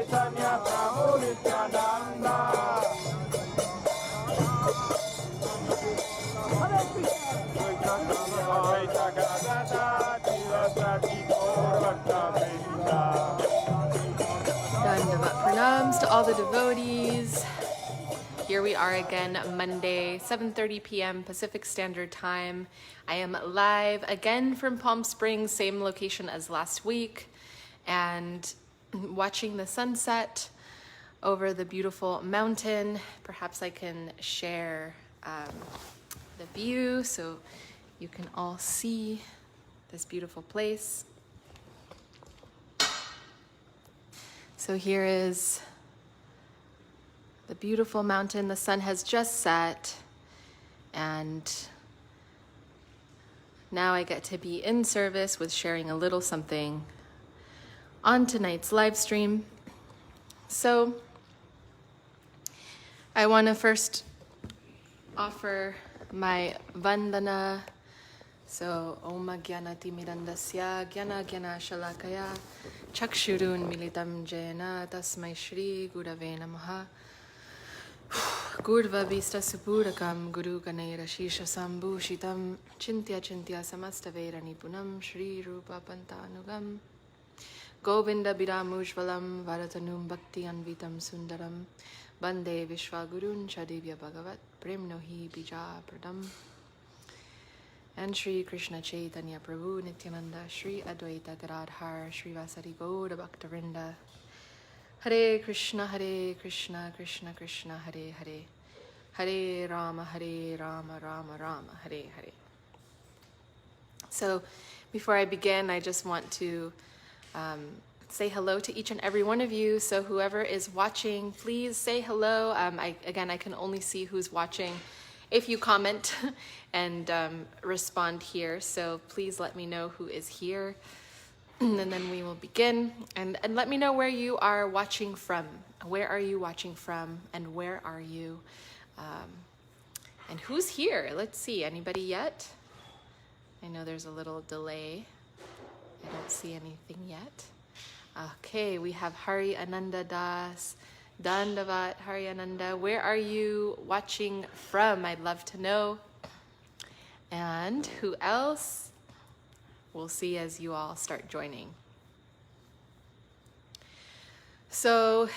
Chaitanya Prabhu Nityananda. Dandavat pranams to all the devotees. Here we are again, Monday, 7:30 p.m. Pacific Standard Time. I am live again from Palm Springs, same location as last week, and watching the sunset over the beautiful mountain. Perhaps I can share the view so you can all see this beautiful place. So here is the beautiful mountain. The sun has just set, and now I get to be in service with sharing a little something on tonight's live stream. So I want to first offer my vandana. So, Om Gyanati Mirandasya Gyana Gyana Shalakaya Chakshurun Militam Jena Tasmai Shri Gurave Namaha Gurva Vista Supurakam Guru Ganera Shisha Sambhushitam Chintya Chintya Samastavera Nipunam Shri Rupa Pantanugam Govinda Biramujvalam Varatanum Bhakti Anvitam Sundaram Bande Vishwagurun Chadivya Bhagavat Premnohi Bija Pradam. And Shri Krishna Chaitanya Prabhu Nityananda Shri Advaita Gadadhar Shri Vasari Gauda Bhaktavinda Hare Krishna Krishna Krishna Hare Hare Hare Rama Rama Rama Hare Hare. So before I begin, I just want to say hello to each and every one of you. So whoever is watching, please say hello. I can only see who's watching if you comment and respond here. So please let me know who is here, and then we will begin. And let me know where you are watching from. Where are you watching from, and where are you? And who's here? Let's see. Anybody yet? I know there's a little delay. I don't see anything yet. Okay, we have Hari Ananda Das. Dandavat, Hari Ananda. Where are you watching from? I'd love to know. And who else? We'll see as you all start joining. So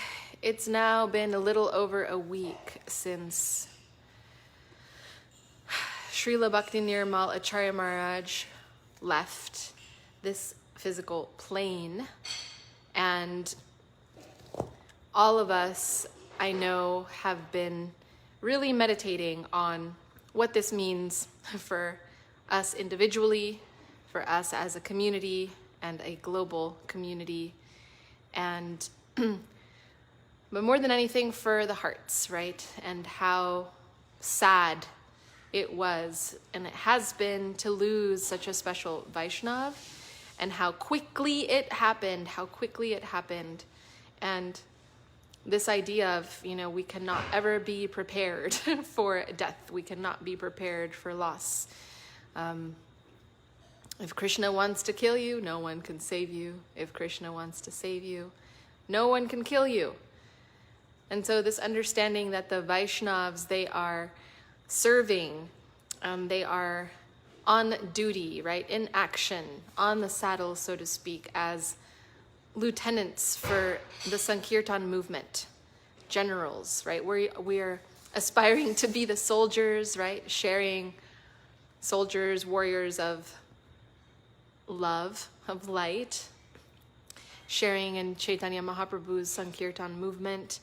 it's now been a little over a week since Srila Bhakti Nirmal Acharya Maharaj left this physical plane, and all of us, I know, have been really meditating on what this means for us individually, for us as a community and a global community, and but more than anything for the hearts, right? And how sad it was, and it has been, to lose such a special Vaishnav, and how quickly it happened, and this idea of, we cannot ever be prepared for death. We cannot be prepared for loss. If Krishna wants to kill you, no one can save you. If Krishna wants to save you, no one can kill you. And so this understanding that the Vaishnavas, they are serving, they are on duty, right, in action, on the saddle, so to speak, as lieutenants for the Sankirtan movement, generals, right? We're aspiring to be the soldiers, right? Sharing, soldiers, warriors of love, of light, sharing in Chaitanya Mahaprabhu's Sankirtan movement,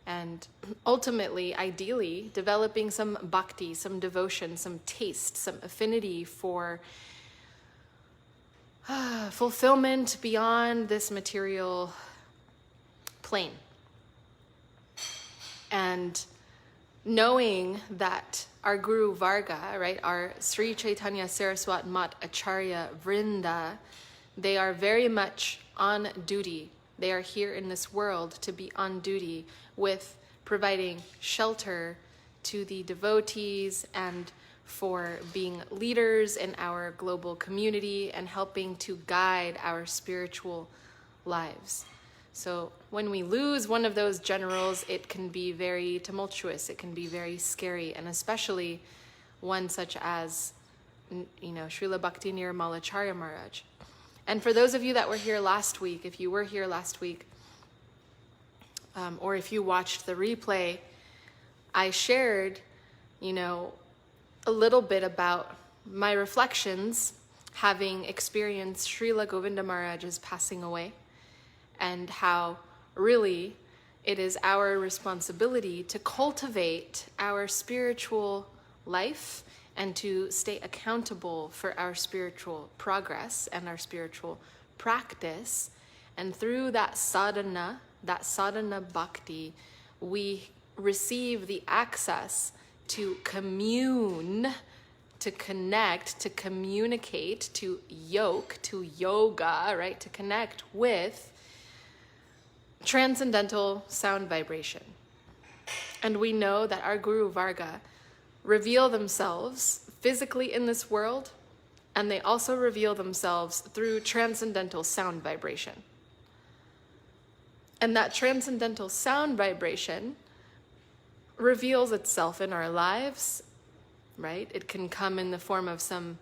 and ultimately, ideally, developing some bhakti, some devotion, some taste, some affinity for fulfillment beyond this material plane. And knowing that our Guru Varga, right, our Sri Chaitanya Saraswat Mat Acharya Vrinda, they are very much on duty. They are here in this world to be on duty with providing shelter to the devotees and for being leaders in our global community and helping to guide our spiritual lives. So when we lose one of those generals, it can be very tumultuous, it can be very scary, and especially one such as, Srila Bhakti Nirmal Acharya Maharaj. And for those of you that were here last week, if you were here last week, or if you watched the replay, I shared, a little bit about my reflections having experienced Srila Govinda Maharaj's passing away, and how really it is our responsibility to cultivate our spiritual life and to stay accountable for our spiritual progress and our spiritual practice. And through that sadhana bhakti, we receive the access to commune, to connect, to communicate, to yoke, to yoga, right? To connect with transcendental sound vibration. And we know that our Guru Varga reveal themselves physically in this world, and they also reveal themselves through transcendental sound vibration. And that transcendental sound vibration reveals itself in our lives, right? It can come in the form of some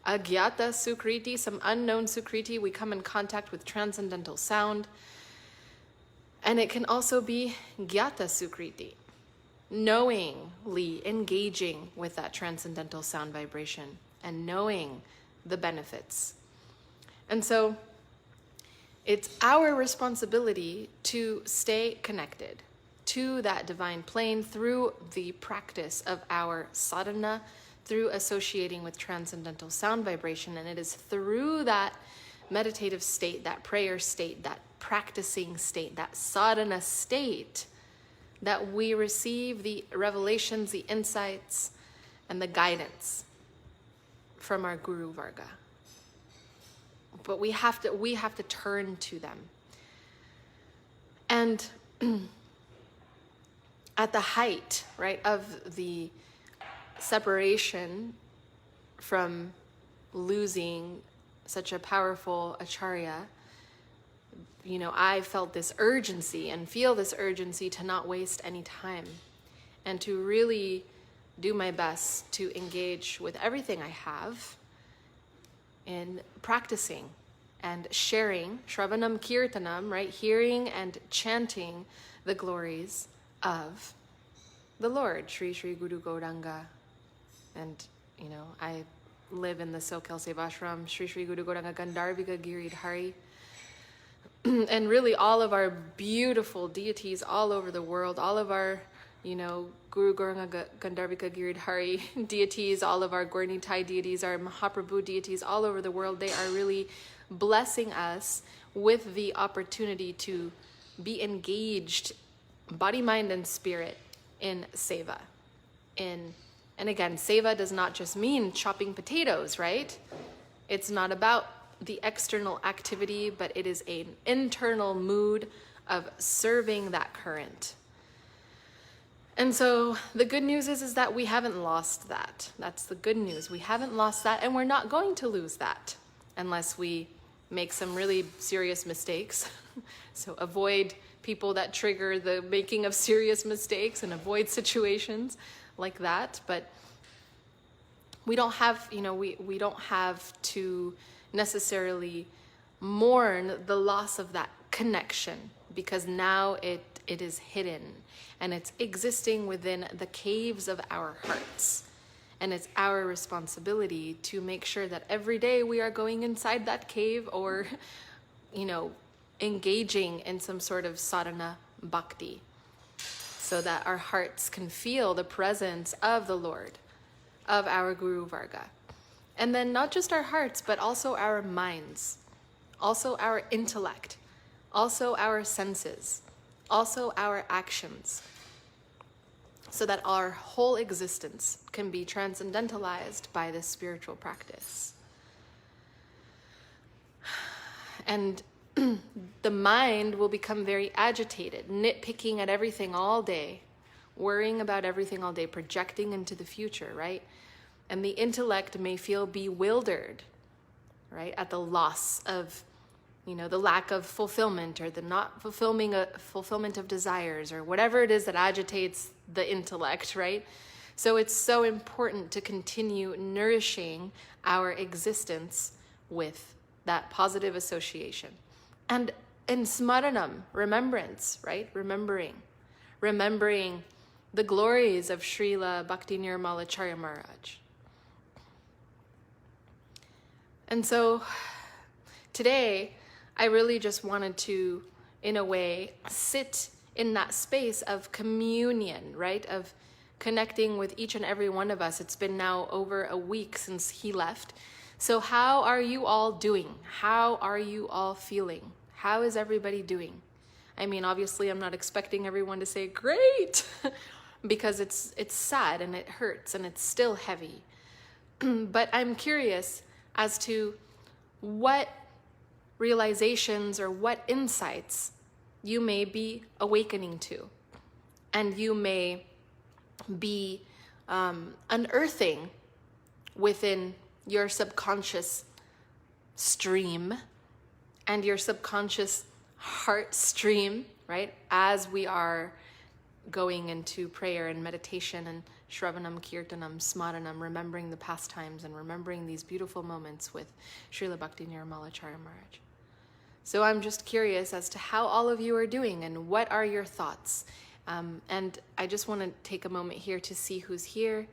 agyata sukriti, some unknown sukriti. We come in contact with transcendental sound. And it can also be gyata sukriti, knowingly engaging with that transcendental sound vibration and knowing the benefits. And so it's our responsibility to stay connected to that divine plane through the practice of our sadhana, through associating with transcendental sound vibration. And it is through that meditative state, that prayer state, that practicing state, that sadhana state, that we receive the revelations, the insights, and the guidance from our Guru Varga. But we have to turn to them. And at the height, right, of the separation from losing such a powerful Acharya, I felt this urgency and feel this urgency to not waste any time and to really do my best to engage with everything I have in practicing and sharing, Shravanam Kirtanam, right, hearing and chanting the glories of the Lord, Sri Sri Guru Gauranga. And, I live in the Sokel Sevashram, Sri Sri Guru Gauranga Gandharvika Giridhari. And really all of our beautiful deities all over the world, all of our, Guru Gauranga Gandharvika Giridhari deities, all of our Gaurnitai deities, our Mahaprabhu deities all over the world, they are really blessing us with the opportunity to be engaged, body, mind, and spirit, in seva. And again, seva does not just mean chopping potatoes, right? It's not about the external activity, but it is an internal mood of serving that current. And so the good news is that we haven't lost that. That's the good news. We haven't lost that, and we're not going to lose that unless we make some really serious mistakes. So avoid people that trigger the making of serious mistakes and avoid situations like that. But we don't have, we don't have to necessarily mourn the loss of that connection, because now it is hidden and it's existing within the caves of our hearts. And it's our responsibility to make sure that every day we are going inside that cave or, engaging in some sort of sadhana bhakti, so that our hearts can feel the presence of the Lord, of our Guru Varga. And then not just our hearts, but also our minds, also our intellect, also our senses, also our actions, so that our whole existence can be transcendentalized by this spiritual practice. And the mind will become very agitated, nitpicking at everything all day, worrying about everything all day, projecting into the future, right? And the intellect may feel bewildered, right, at the loss of the lack of fulfillment, or the not fulfillment of desires, or whatever it is that agitates the intellect, right? So it's so important to continue nourishing our existence with that positive association. And in smaranam, remembrance, right? Remembering the glories of Srila Bhakti Nirmal Acharya Maharaj. And so today, I really just wanted to, in a way, sit in that space of communion, right? Of connecting with each and every one of us. It's been now over a week since he left. So how are you all doing? How are you all feeling? How is everybody doing? I mean, obviously, I'm not expecting everyone to say, great, because it's sad and it hurts and it's still heavy. But I'm curious as to what realizations or what insights you may be awakening to, and you may be unearthing within your subconscious stream and your subconscious heart stream, right? As we are going into prayer and meditation and Shravanam, Kirtanam, Smaranam, remembering the past times and remembering these beautiful moments with Srila Bhakti Nirmal Acharya Maharaj. So I'm just curious as to how all of you are doing and what are your thoughts. And I just want to take a moment here to see who's here.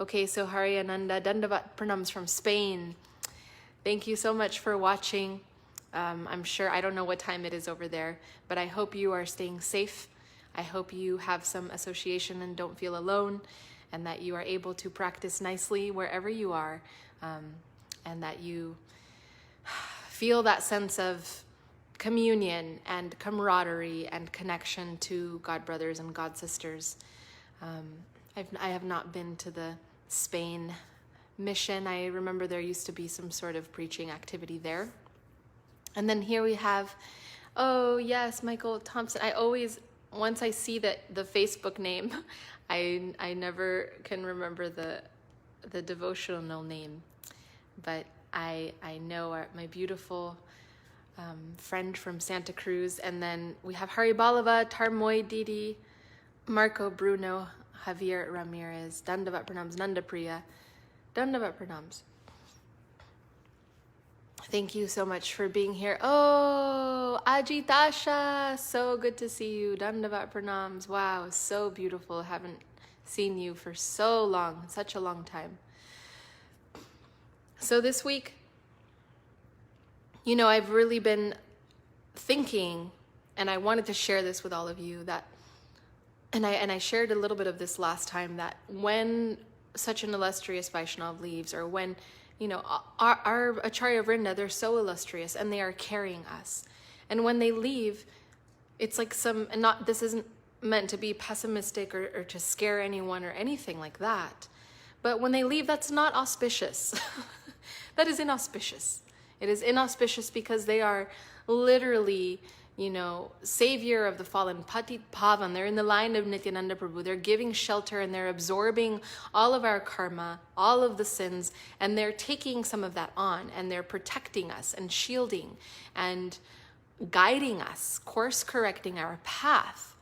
Okay, so Hari Ananda, Dandavat Pranams from Spain. Thank you so much for watching. I'm sure, I don't know what time it is over there, but I hope you are staying safe. I hope you have some association and don't feel alone, and that you are able to practice nicely wherever you are, and that you feel that sense of communion and camaraderie and connection to God brothers and God sisters. I have not been to the Spain mission. I remember there used to be some sort of preaching activity there. And then here we have, oh yes, Michael Thompson. I always, once I see the Facebook name, I never can remember the devotional name, but I know my beautiful friend from Santa Cruz. And then we have Hari Balava, Tarmoy Didi, Marco Bruno, Javier Ramirez, Dandavat Pranams, Nanda Priya, Dandavat Pranams. Thank you so much for being here. Oh, Ajitasha, so good to see you. Dandavat Pranams. Wow, so beautiful. Haven't seen you for so long, such a long time. So this week, I've really been thinking, and I wanted to share this with all of you, that, and I shared a little bit of this last time, that when such an illustrious Vaishnav leaves, or when our Acharya Vrinda, they're so illustrious and they are carrying us. And when they leave, it's like this isn't meant to be pessimistic or to scare anyone or anything like that. But when they leave, that's not auspicious. That is inauspicious. It is inauspicious because they are literally, savior of the fallen, Patit Pavan. They're in the line of Nityananda Prabhu. They're giving shelter and they're absorbing all of our karma, all of the sins, and they're taking some of that on, and they're protecting us and shielding and guiding us, course correcting our path.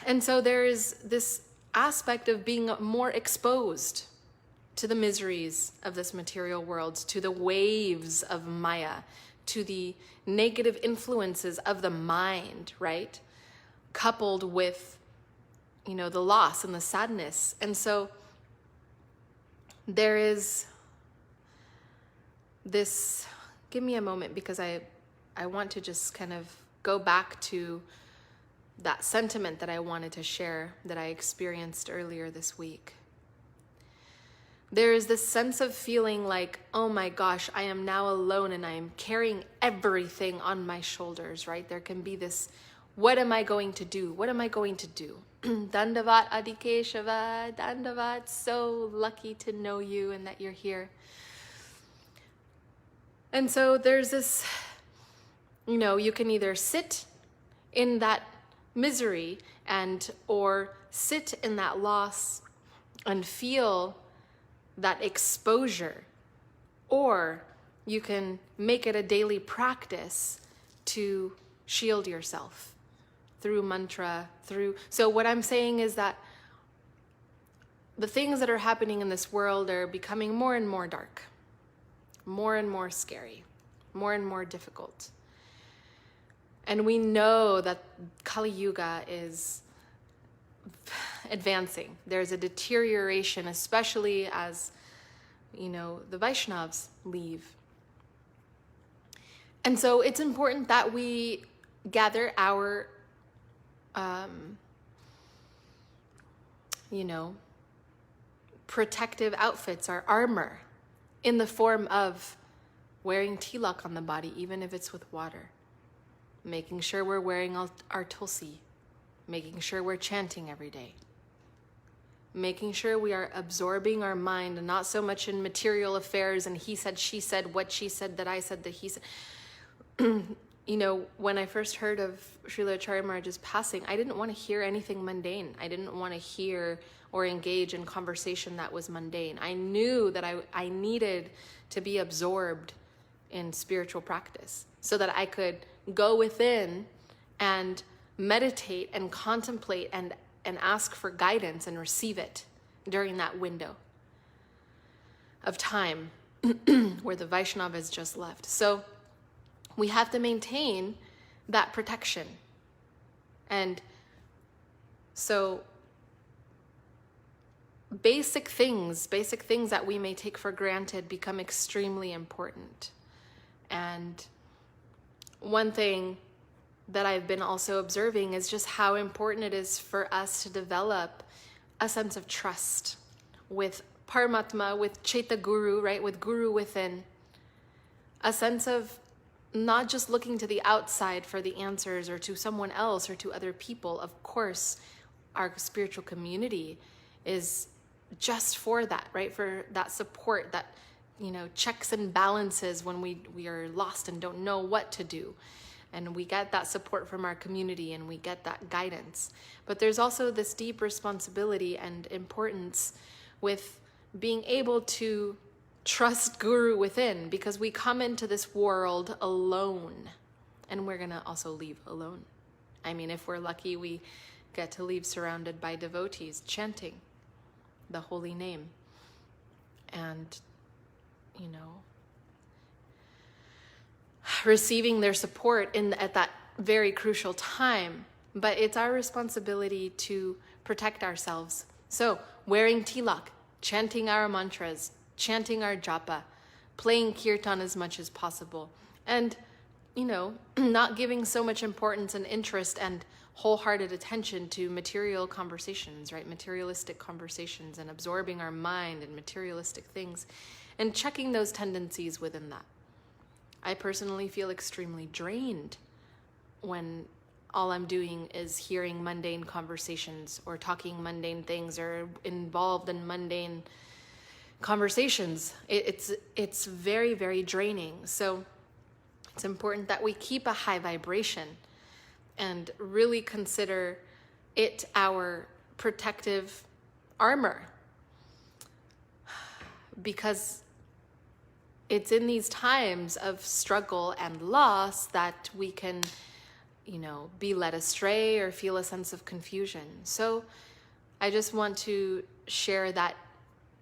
And so there is this aspect of being more exposed to the miseries of this material world, to the waves of Maya, to the negative influences of the mind, right? Coupled with, the loss and the sadness. And so there is this, give me a moment, because I want to just kind of go back to that sentiment that I wanted to share that I experienced earlier this week. There is this sense of feeling like, oh my gosh, I am now alone and I am carrying everything on my shoulders, right? There can be this, what am I going to do? What am I going to do? Dandavat Adikeshava, Dandavat, so lucky to know you and that you're here. And so there's this, you can either sit in that misery or sit in that loss and feel that exposure, or you can make it a daily practice to shield yourself through mantra, so what I'm saying is that the things that are happening in this world are becoming more and more dark, more and more scary, more and more difficult. And we know that Kali Yuga is advancing. There's a deterioration, especially as, the Vaishnavas leave. And so it's important that we gather our, protective outfits, our armor, in the form of wearing tilak on the body, even if it's with water. Making sure we're wearing our tulsi. Making sure we're chanting every day. Making sure we are absorbing our mind, and not so much in material affairs and he said, she said, what she said, that I said, that he said. When I first heard of Srila Acharya Maharaj's passing, I didn't want to hear anything mundane. I didn't want to hear or engage in conversation that was mundane. I knew that I needed to be absorbed in spiritual practice so that I could go within and meditate and contemplate and ask for guidance and receive it during that window of time where the Vaishnava has just left. So we have to maintain that protection. And so basic things that we may take for granted become extremely important. And one thing that I've been also observing is just how important it is for us to develop a sense of trust with Paramatma, with Chaita Guru, right? With Guru within. A sense of not just looking to the outside for the answers or to someone else or to other people. Of course, our spiritual community is just for that, right? For that support, that, checks and balances when we are lost and don't know what to do. And we get that support from our community and we get that guidance. But there's also this deep responsibility and importance with being able to trust Guru within, because we come into this world alone and we're going to also leave alone. I mean, if we're lucky, we get to leave surrounded by devotees chanting the holy name and, receiving their support at that very crucial time. But it's our responsibility to protect ourselves. So wearing tilak, chanting our mantras, chanting our japa, playing kirtan as much as possible, and, not giving so much importance and interest and wholehearted attention to material conversations, right? Materialistic conversations, and absorbing our mind in materialistic things, and checking those tendencies within that. I personally feel extremely drained when all I'm doing is hearing mundane conversations or talking mundane things or involved in mundane conversations. It's very, very draining. So it's important that we keep a high vibration and really consider it our protective armor, because it's in these times of struggle and loss that we can, be led astray or feel a sense of confusion. So I just want to share that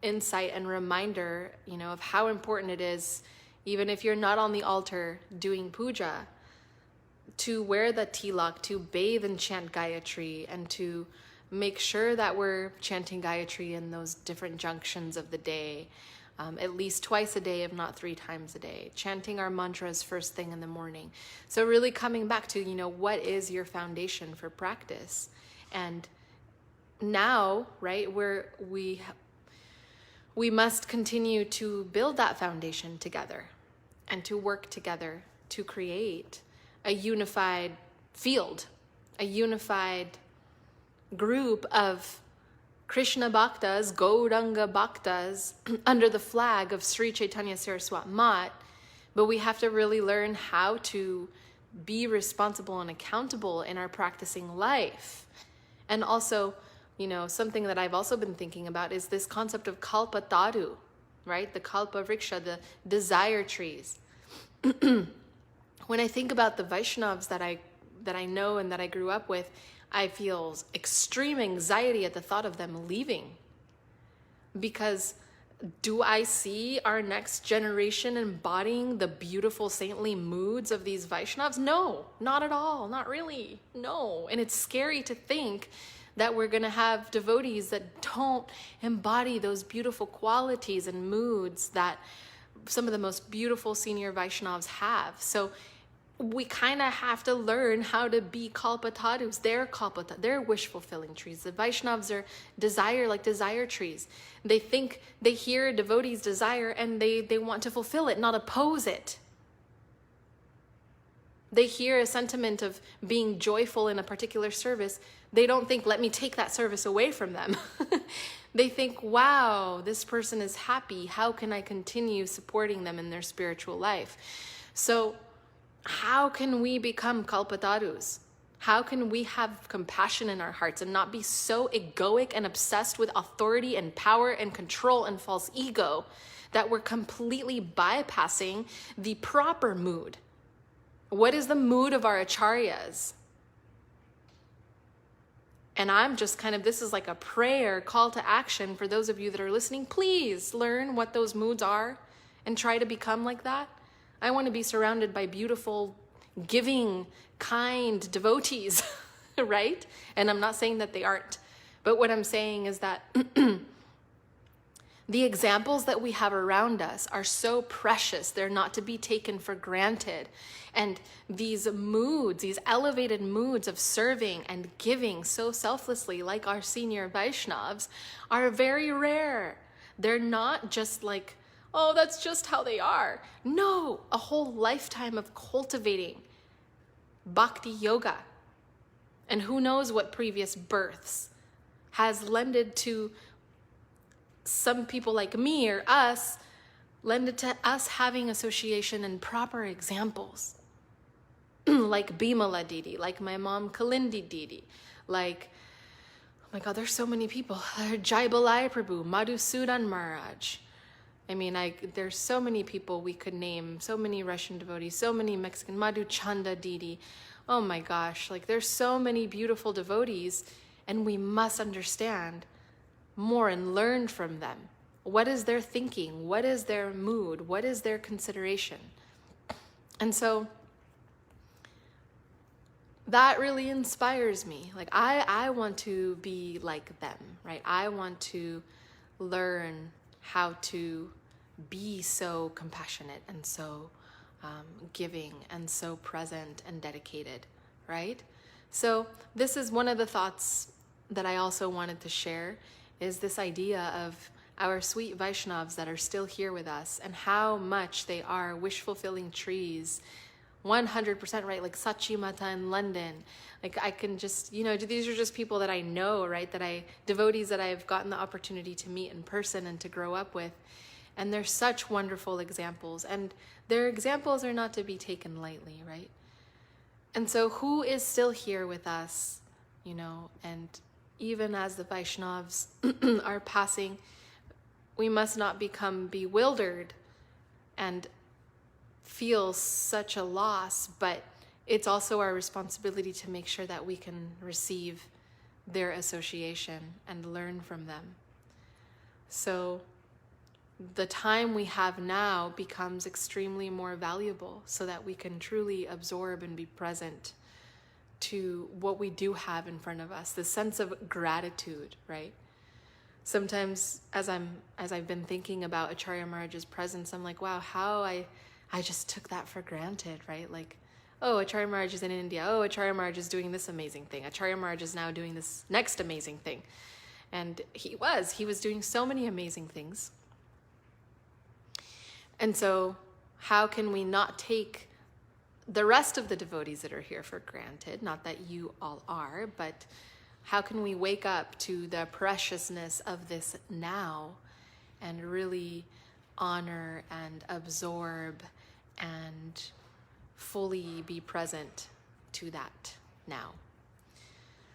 insight and reminder, of how important it is, even if you're not on the altar doing puja, to wear the tilak, to bathe and chant Gayatri, and to make sure that we're chanting Gayatri in those different junctions of the day, at least twice a day, if not 3 times a day, chanting our mantras first thing in the morning. So really coming back to, what is your foundation for practice? And now, right, we must continue to build that foundation together and to work together to create a unified field, a unified group of Krishna Bhaktas, Gauranga Bhaktas, under the flag of Sri Chaitanya Saraswat Mat. But we have to really learn how to be responsible and accountable in our practicing life. And also, something that I've also been thinking about is this concept of kalpataru, right? The kalpa vriksha, the desire trees. When I think about the Vaishnavas that I know and that I grew up with, I feel extreme anxiety at the thought of them leaving. Because do I see our next generation embodying the beautiful saintly moods of these Vaishnavas? No, not at all, not really, no. And it's scary to think that we're going to have devotees that don't embody those beautiful qualities and moods that some of the most beautiful senior Vaishnavas have. So we kind of have to learn how to be kalpatadus. They're wish-fulfilling trees. The Vaishnavas are desire trees. They think, they hear a devotee's desire and they want to fulfill it, not oppose it. They hear a sentiment of being joyful in a particular service. They don't think, let me take that service away from them. They think, wow, this person is happy. How can I continue supporting them in their spiritual life? So how can we become kalpatadus? How can we have compassion in our hearts and not be so egoic and obsessed with authority and power and control and false ego that we're completely bypassing the proper mood? What is the mood of our acharyas? And I'm just this is like a prayer, call to action for those of you that are listening. Please learn what those moods are and try to become like that. I want to be surrounded by beautiful, giving, kind devotees, right? And I'm not saying that they aren't. But what I'm saying is that the examples that we have around us are so precious. They're not to be taken for granted. And these moods, these elevated moods of serving and giving so selflessly, like our senior Vaishnavas, are very rare. They're not just like, oh, that's just how they are. No, a whole lifetime of cultivating Bhakti yoga. And who knows what previous births has lended to some people like me or us, lended to us having association and proper examples. Like Bimala Didi, like my mom Kalindi Didi, like, oh my God, there's so many people. Jai Balai Prabhu, Madhusudan Maharaj. I mean, there's so many people we could name, so many Russian devotees, so many Mexican, Madhu Chanda Didi. Oh my gosh, there's so many beautiful devotees, and we must understand more and learn from them. What is their thinking? What is their mood? What is their consideration? And so that really inspires me. I want to be like them, right? I want to learn how to be so compassionate and so giving and so present and dedicated, right? So this is one of the thoughts that I also wanted to share, is this idea of our sweet Vaishnavas that are still here with us and how much they are wish-fulfilling trees, 100% right, like Sachi Mata in London. I can just, these are just people that I know, right, devotees that I've gotten the opportunity to meet in person and to grow up with. And they're such wonderful examples, and their examples are not to be taken lightly, right? And so who is still here with us, and even as the Vaishnavas are passing, we must not become bewildered and feel such a loss, but it's also our responsibility to make sure that we can receive their association and learn from them. So the time we have now becomes extremely more valuable so that we can truly absorb and be present to what we do have in front of us, the sense of gratitude, right? Sometimes as I've been thinking about Acharya Maharaj's presence, I'm like, wow, how I just took that for granted, right? Oh, Acharya Maharaj is in India. Oh, Acharya Maharaj is doing this amazing thing. Acharya Maharaj is now doing this next amazing thing. And he was doing so many amazing things. And so how can we not take the rest of the devotees that are here for granted? Not that you all are, but how can we wake up to the preciousness of this now and really honor and absorb and fully be present to that now?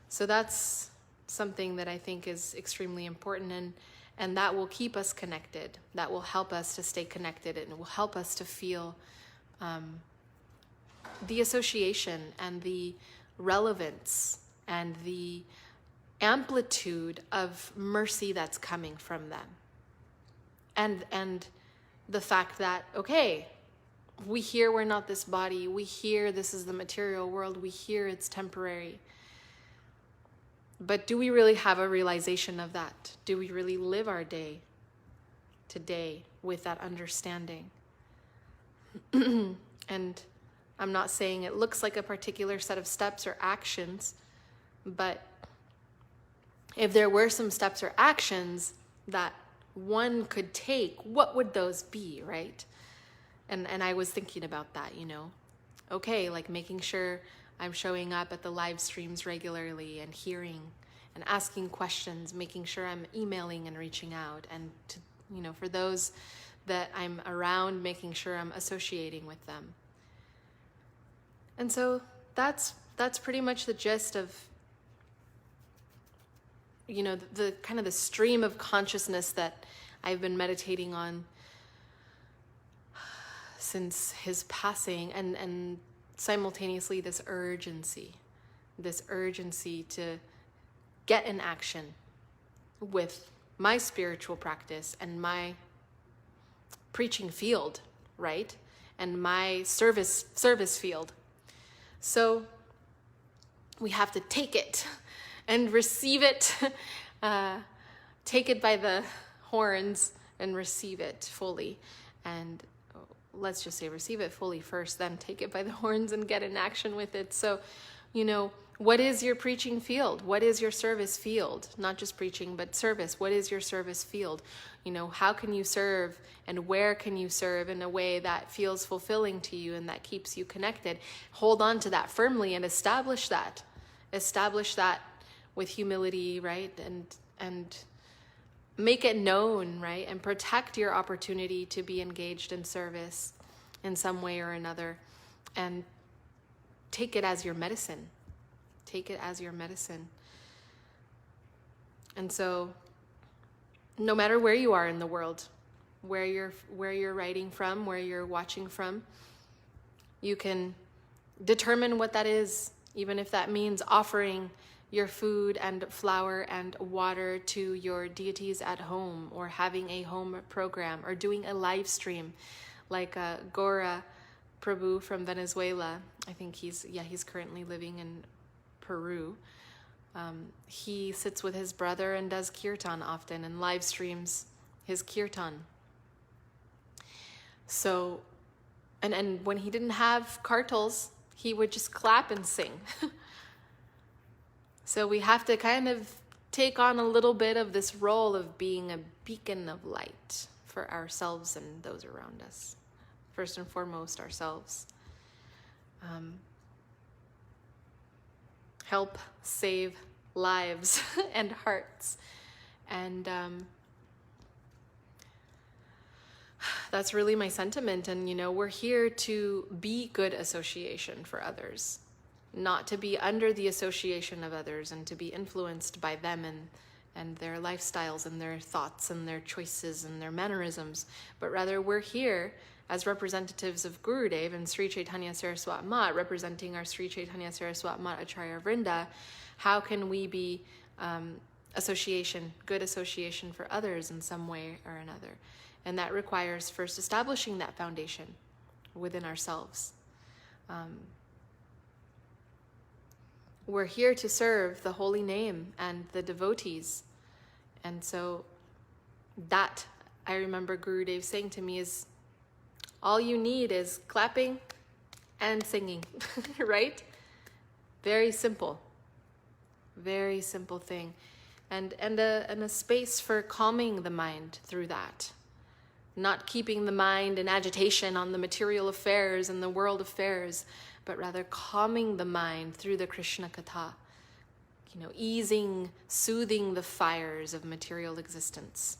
So that's something that I think is extremely important. And that will keep us connected. That will help us to stay connected, and it will help us to feel the association and the relevance and the amplitude of mercy that's coming from them. And the fact that, okay, we hear we're not this body, we hear this is the material world, we hear it's temporary. But do we really have a realization of that? Do we really live our day today with that understanding? And I'm not saying it looks like a particular set of steps or actions, but if there were some steps or actions that one could take, what would those be, right? And I was thinking about that, Okay, like making sure I'm showing up at the live streams regularly and hearing and asking questions, making sure I'm emailing and reaching out, and to, for those that I'm around, making sure I'm associating with them. And so that's pretty much the gist of the kind of the stream of consciousness that I've been meditating on since his passing, and simultaneously this urgency to get in action with my spiritual practice and my preaching field, right? And my service field. So we have to take it and receive it, take it by the horns and receive it fully. And let's just say receive it fully first, then take it by the horns and get in action with it. So, what is your preaching field? What is your service field? Not just preaching, but service. What is your service field? How can you serve, and where can you serve in a way that feels fulfilling to you and that keeps you connected? Hold on to that firmly and establish that. Establish that with humility, right? And make it known, right? And protect your opportunity to be engaged in service in some way or another. And take it as your medicine. Take it as your medicine. And so, no matter where you are in the world, where you're writing from, where you're watching from, you can determine what that is, even if that means offering your food and flour and water to your deities at home, or having a home program, or doing a live stream like Gora Prabhu from Venezuela. I think he's currently living in Peru. He sits with his brother and does kirtan often and live streams his kirtan. So, and when he didn't have kartals, he would just clap and sing. So we have to kind of take on a little bit of this role of being a beacon of light for ourselves and those around us. First and foremost, ourselves. Help save lives and hearts. And that's really my sentiment. And, we're here to be good association for others. Not to be under the association of others and to be influenced by them and their lifestyles and their thoughts and their choices and their mannerisms, but rather we're here as representatives of Gurudev and Sri Chaitanya Saraswat Mat, representing our Sri Chaitanya Saraswat Mat Acharya Vrinda. How can we be good association for others in some way or another? And that requires first establishing that foundation within ourselves. We're here to serve the holy name and the devotees. And so that, I remember Gurudev saying to me, is all you need is clapping and singing, right? Very simple thing. And a space for calming the mind through that. Not keeping the mind in agitation on the material affairs and the world affairs, but rather calming the mind through the Krishna Katha, soothing the fires of material existence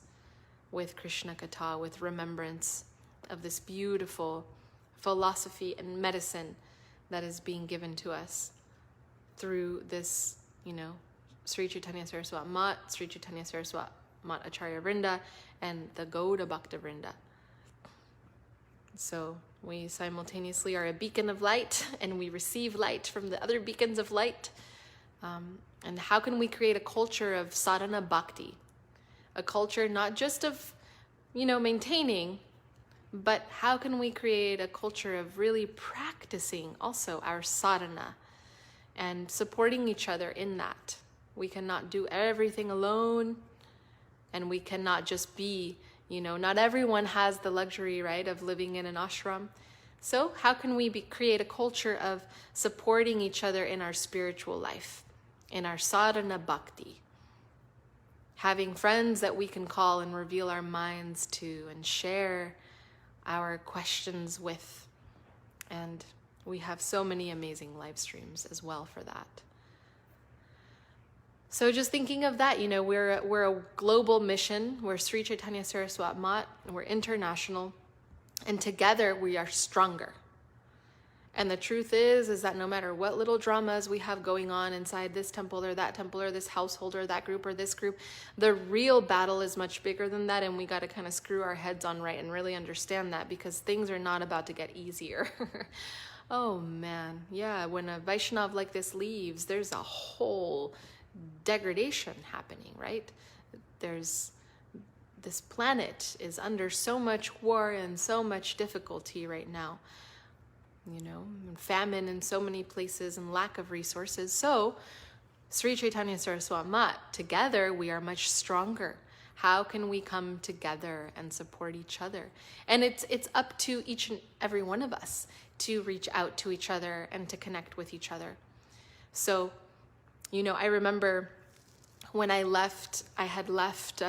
with Krishna Katha, with remembrance of this beautiful philosophy and medicine that is being given to us through this, Sri Chaitanya Saraswat Mat, Sri Chaitanya Saraswat Mat Acharya Vrinda and the Gauda Bhakta Vrinda. So we simultaneously are a beacon of light, and we receive light from the other beacons of light. And how can we create a culture of sadhana bhakti? A culture not just of, maintaining, but how can we create a culture of really practicing also our sadhana and supporting each other in that? We cannot do everything alone, and we cannot just be, not everyone has the luxury, right, of living in an ashram. So how can we create a culture of supporting each other in our spiritual life, in our sadhana bhakti? Having friends that we can call and reveal our minds to and share our questions with. And we have so many amazing live streams as well for that. So just thinking of that, we're a global mission. We're Sri Chaitanya Saraswat Mat, and we're international. And together we are stronger. And the truth is that no matter what little dramas we have going on inside this temple or this household or that group or this group, the real battle is much bigger than that, and we got to kind of screw our heads on right and really understand that, because things are not about to get easier. Oh man, yeah, when a Vaishnav like this leaves, there's a whole degradation happening, right? This planet is under so much war and so much difficulty right now, and famine in so many places and lack of resources. So Sri Chaitanya Saraswat Mat, together we are much stronger. How can we come together and support each other? And it's up to each and every one of us to reach out to each other and to connect with each other. So I remember when I had left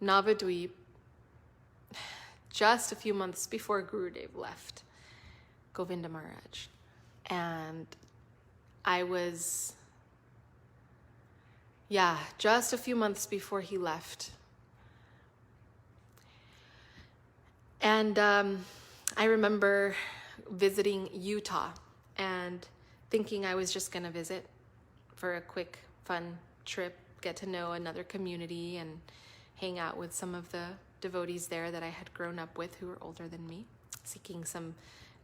Navadvip just a few months before Gurudev left, Govinda Maharaj. And I was, just a few months before he left. And I remember visiting Utah and thinking I was just going to visit for a quick, fun trip, get to know another community and hang out with some of the devotees there that I had grown up with who were older than me, seeking some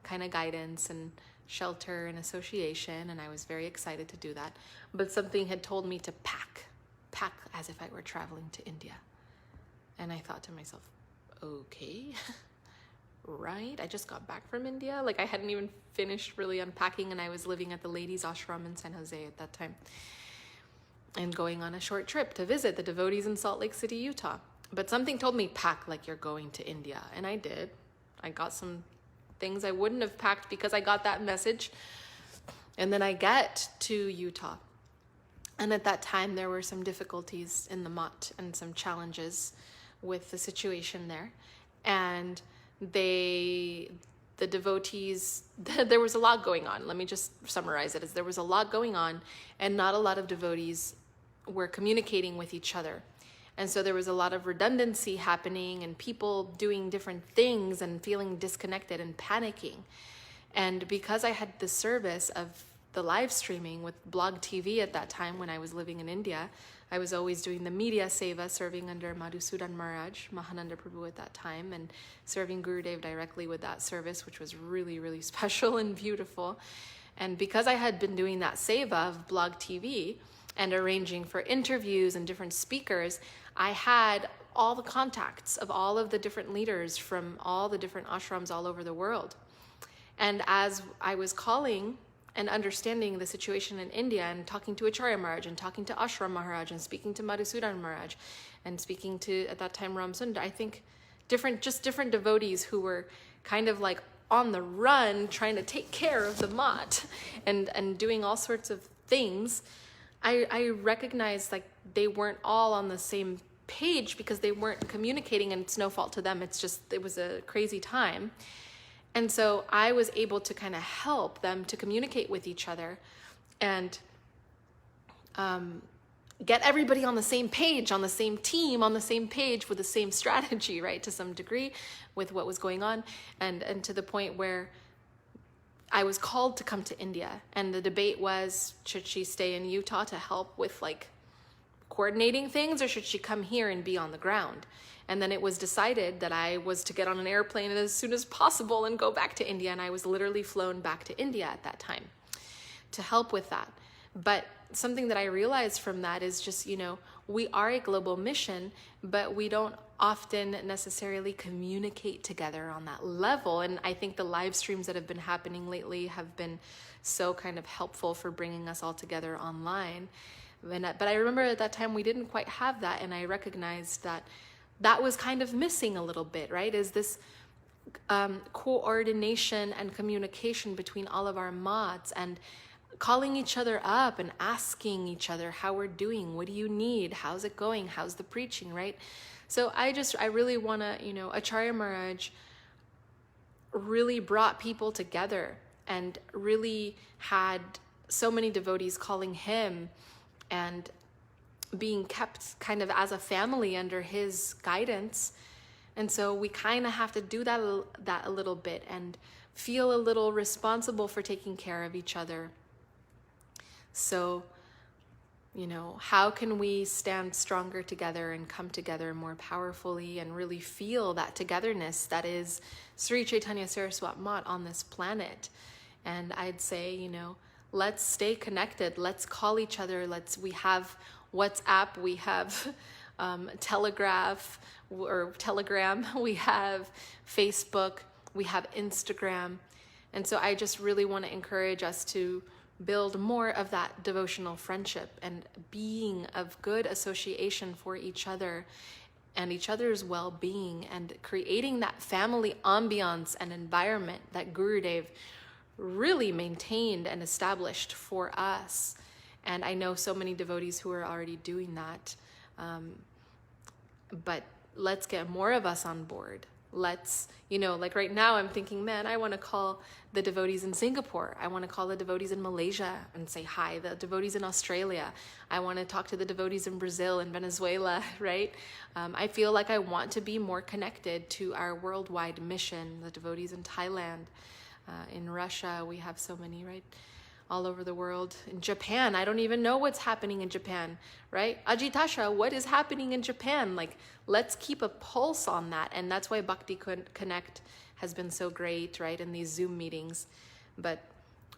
kind of guidance and shelter and association, and I was very excited to do that. But something had told me to pack as if I were traveling to India. And I thought to myself, okay, right? I just got back from India. Like I hadn't even finished really unpacking, and I was living at the ladies' ashram in San Jose at that time and going on a short trip to visit the devotees in Salt Lake City, Utah. But something told me, pack like you're going to India. And I did. I got some things I wouldn't have packed because I got that message. And then I get to Utah. And at that time, there were some difficulties in the Mat and some challenges with the situation there. And the devotees, there was a lot going on. Let me just summarize it as there was a lot going on, and not a lot of devotees were communicating with each other. And so there was a lot of redundancy happening and people doing different things and feeling disconnected and panicking. And because I had the service of the live streaming with Blog TV at that time when I was living in India, I was always doing the media seva, serving under Madhusudan Maharaj, Mahananda Prabhu at that time, and serving Gurudev directly with that service, which was really, really special and beautiful. And because I had been doing that seva of Blog TV and arranging for interviews and different speakers, I had all the contacts of all of the different leaders from all the different ashrams all over the world. And as I was calling and understanding the situation in India and talking to Acharya Maharaj and talking to Ashram Maharaj and speaking to Madhusudan Maharaj and speaking to, at that time, Ram Sundar, I think different devotees who were kind of like on the run trying to take care of the Mat and doing all sorts of things, I recognized like they weren't all on the same page because they weren't communicating, and it's no fault to them. It's just, it was a crazy time. And so I was able to kind of help them to communicate with each other and get everybody on the same page, on the same team, on the same page with the same strategy, right, to some degree with what was going on. And to the point where I was called to come to India, and the debate was, should she stay in Utah to help with like coordinating things, or should she come here and be on the ground? And then it was decided that I was to get on an airplane as soon as possible and go back to India. And I was literally flown back to India at that time to help with that. But something that I realized from that is just, we are a global mission, but we don't often necessarily communicate together on that level. And I think the live streams that have been happening lately have been so kind of helpful for bringing us all together online. But I remember at that time we didn't quite have that, and I recognized that was kind of missing a little bit, right? Is this coordination and communication between all of our mods, and calling each other up and asking each other how we're doing. What do you need? How's it going? How's the preaching, right? So I really want to, Acharya Maharaj really brought people together and really had so many devotees calling him and being kept kind of as a family under his guidance. And so we kind of have to do that a little bit and feel a little responsible for taking care of each other. So, how can we stand stronger together and come together more powerfully and really feel that togetherness that is Sri Chaitanya Saraswat Mat on this planet? And I'd say, let's stay connected. Let's call each other. We have WhatsApp, we have Telegram, we have Facebook, we have Instagram. And so I just really want to encourage us to build more of that devotional friendship and being of good association for each other and each other's well-being, and creating that family ambiance and environment that Gurudev really maintained and established for us. And I know so many devotees who are already doing that. But let's get more of us on board. Let's, like right now I'm thinking, man, I want to call the devotees in Singapore. I want to call the devotees in Malaysia and say hi, the devotees in Australia. I want to talk to the devotees in Brazil and Venezuela, right? I feel like I want to be more connected to our worldwide mission, the devotees in Thailand, in Russia. We have so many, right? All over the world. In Japan, I don't even know what's happening in Japan, right? Ajitasha, what is happening in Japan? Let's keep a pulse on that. And that's why Bhakti Connect has been so great, right? In these Zoom meetings. But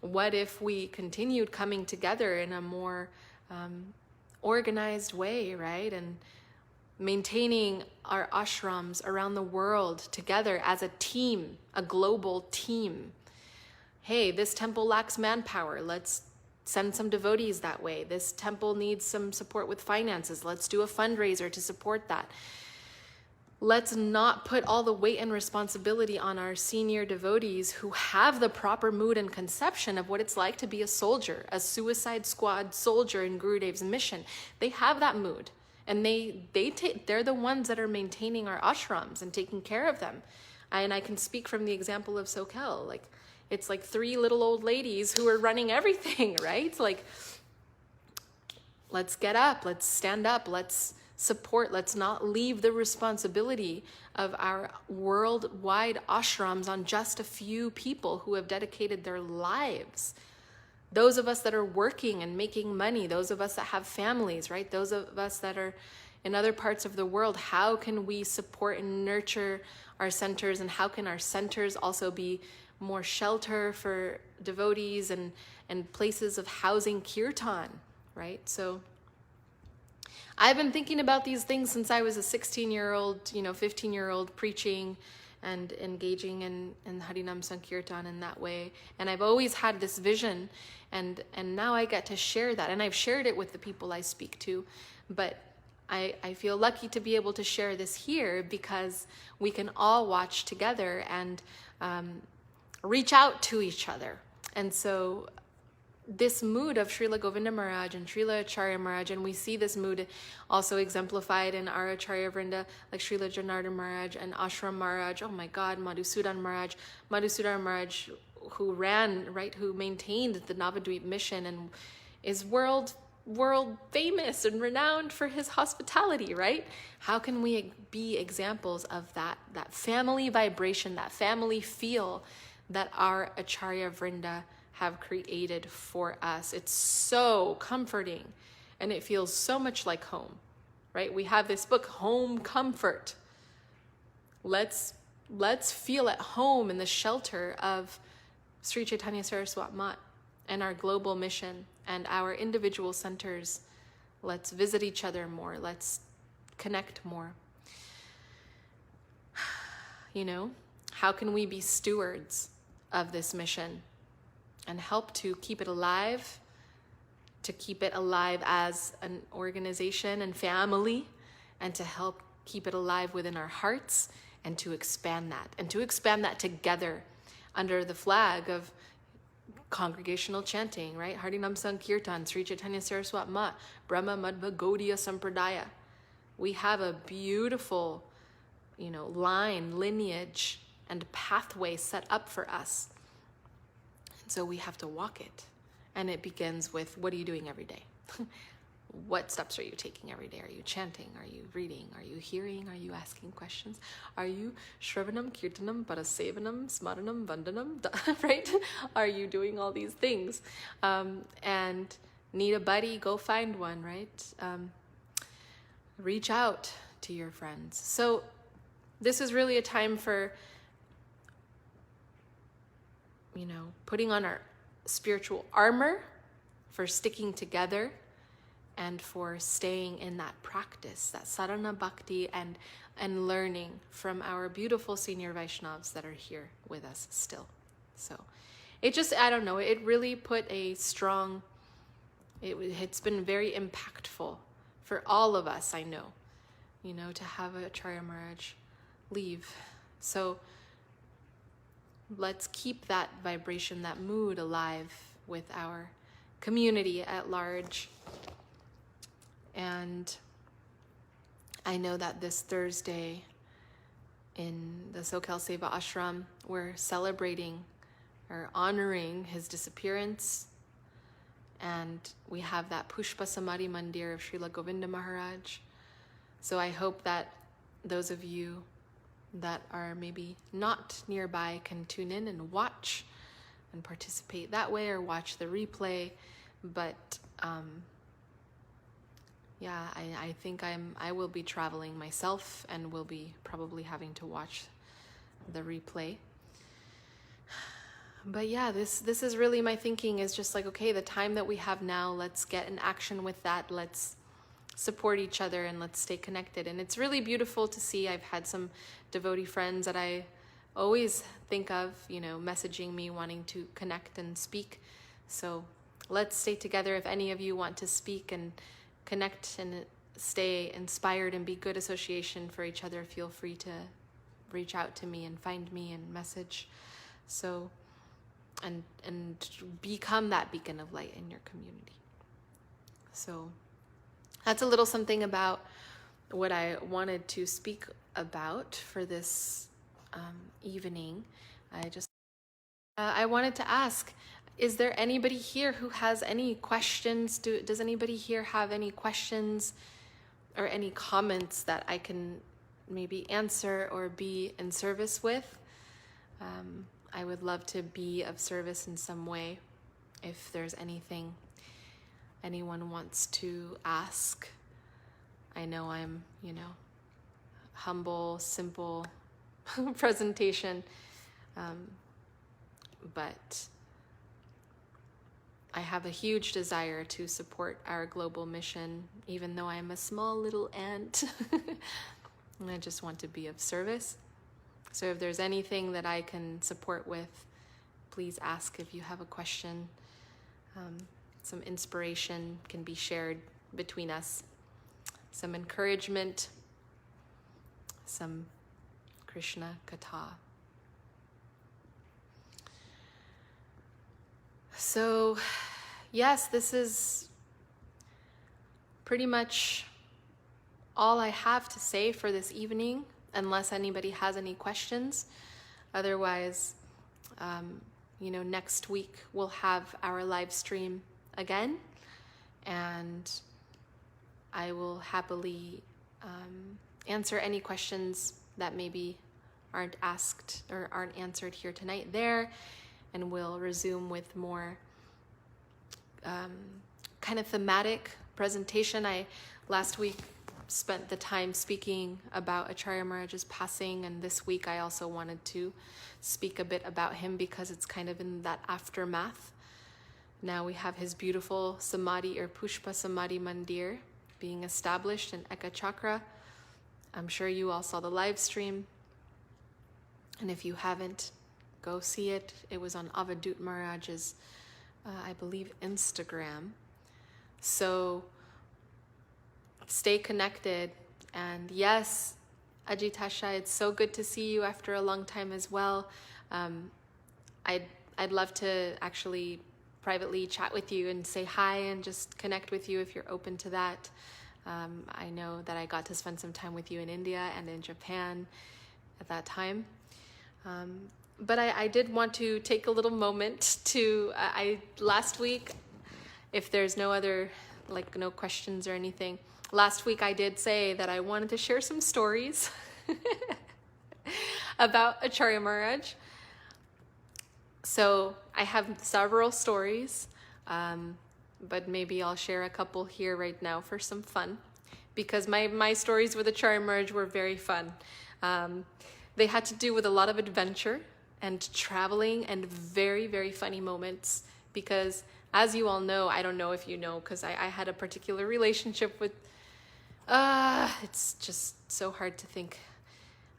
what if we continued coming together in a more organized way, right? And maintaining our ashrams around the world together as a team, a global team. Hey, this temple lacks manpower. Let's send some devotees that way. This temple needs some support with finances. Let's do a fundraiser to support that. Let's not put all the weight and responsibility on our senior devotees who have the proper mood and conception of what it's like to be a soldier, a suicide squad soldier in Gurudev's mission. They have that mood, and they're the ones that are maintaining our ashrams and taking care of them. And I can speak from the example of Sokel. It's like 3 little old ladies who are running everything, right? Let's get up, let's stand up, let's support, let's not leave the responsibility of our worldwide ashrams on just a few people who have dedicated their lives. Those of us that are working and making money, those of us that have families, right? Those of us that are in other parts of the world, how can we support and nurture our centers, and how can our centers also be more shelter for devotees and places of housing kirtan, right? So I've been thinking about these things since I was a 16-year-old, 15-year-old preaching and engaging in Harinam Sankirtan in that way. And I've always had this vision, and now I get to share that. And I've shared it with the people I speak to, but I feel lucky to be able to share this here because we can all watch together and reach out to each other. And so this mood of Srila Govinda Maharaj and Srila Acharya Maharaj, and we see this mood also exemplified in our Acharya Vrinda, like Srila Janardhan Maharaj and Ashram Maharaj, oh my God, Madhusudan Maharaj, who ran, right, who maintained the Navadvip mission and is world famous and renowned for his hospitality, right? How can we be examples of that family vibration, that family feel that our Acharya Vrinda have created for us? It's so comforting. and it feels so much like home, right? We have this book, Home Comfort. Let's feel at home in the shelter of Sri Chaitanya Saraswat Mat and our global mission and our individual centers. Let's visit each other more. Let's connect more. You know, how can we be stewards of this mission and help to keep it alive, as an organization and family, and to help keep it alive within our hearts, and to expand that together under the flag of congregational chanting, right? Harinam Sankirtan, Sri Chaitanya Saraswat Mat, Brahma Madhva Gaudiya Sampradaya. We have a beautiful, lineage and pathway set up for us. And so we have to walk it. And it begins with, what are you doing every day? What steps are you taking every day? Are you chanting? Are you reading? Are you hearing? Are you asking questions? Are you Shravanam, Kirtanam, Parasevanam, Smaranam, Vandanam, right? Are you doing all these things? And need a buddy, go find one, right? Reach out to your friends. So this is really a time for, putting on our spiritual armor, for sticking together, and for staying in that practice, that sadhana bhakti, and learning from our beautiful senior Vaishnavas that are here with us still. So it just, I don't know, it really put a strong, it's been very impactful for all of us, I know, to have Acharya Maharaj leave. So let's keep that vibration, that mood alive with our community at large. And I know that this Thursday in the Socal Seva Ashram, we're celebrating or honoring his disappearance. And we have that Pushpa Samadhi Mandir of Srila Govinda Maharaj. So I hope that those of you that are maybe not nearby can tune in and watch and participate that way, or watch the replay. But yeah, I think I will be traveling myself, and will be probably having to watch the replay. But yeah, this is really my thinking, is just like, okay, the time that we have now, let's get in action with that. Let's support each other and let's stay connected. And it's really beautiful to see. I've had some devotee friends that I always think of, messaging me wanting to connect and speak. So let's stay together. If any of you want to speak and connect and stay inspired and be good association for each other, feel free to reach out to me and find me and message. So, and become that beacon of light in your community. So that's a little something about what I wanted to speak about for this evening. I wanted to ask, is there anybody here who has any questions? Does anybody here have any questions or any comments that I can maybe answer or be in service with? I would love to be of service in some way. If there's anything anyone wants to ask. I know I'm, humble, simple presentation, but I have a huge desire to support our global mission, even though I'm a small little ant. And I just want to be of service. So if there's anything that I can support with, please ask if you have a question. Some inspiration can be shared between us. Some encouragement, some Krishna Katha. So, yes, this is pretty much all I have to say for this evening, unless anybody has any questions. Otherwise, next week we'll have our live stream again, and I will happily answer any questions that maybe aren't asked or aren't answered here tonight there, and we'll resume with more kind of thematic presentation. I last week spent the time speaking about Acharya Maharaj's passing, and this week I also wanted to speak a bit about him because it's kind of in that aftermath. Now we have his beautiful Samadhi or Pushpa Samadhi Mandir being established in Eka Chakra. I'm sure you all saw the live stream, and if you haven't, go see it. It was on Avadut Maharaj's, I believe, Instagram. So stay connected. And yes, Ajitasha, it's so good to see you after a long time as well. I'd love to actually privately chat with you and say hi and just connect with you if you're open to that. I know that I got to spend some time with you in India and in Japan at that time. But I did want to take a little moment to, last week, if there's no other, no questions or anything, last week I did say that I wanted to share some stories about Acharya Maharaj. So I have several stories, but maybe I'll share a couple here right now for some fun, because my stories with Acharya Maharaj were very fun. They had to do with a lot of adventure and traveling and very, very funny moments, because as you all know, I don't know if you know, because I had a particular relationship with, it's just so hard to think.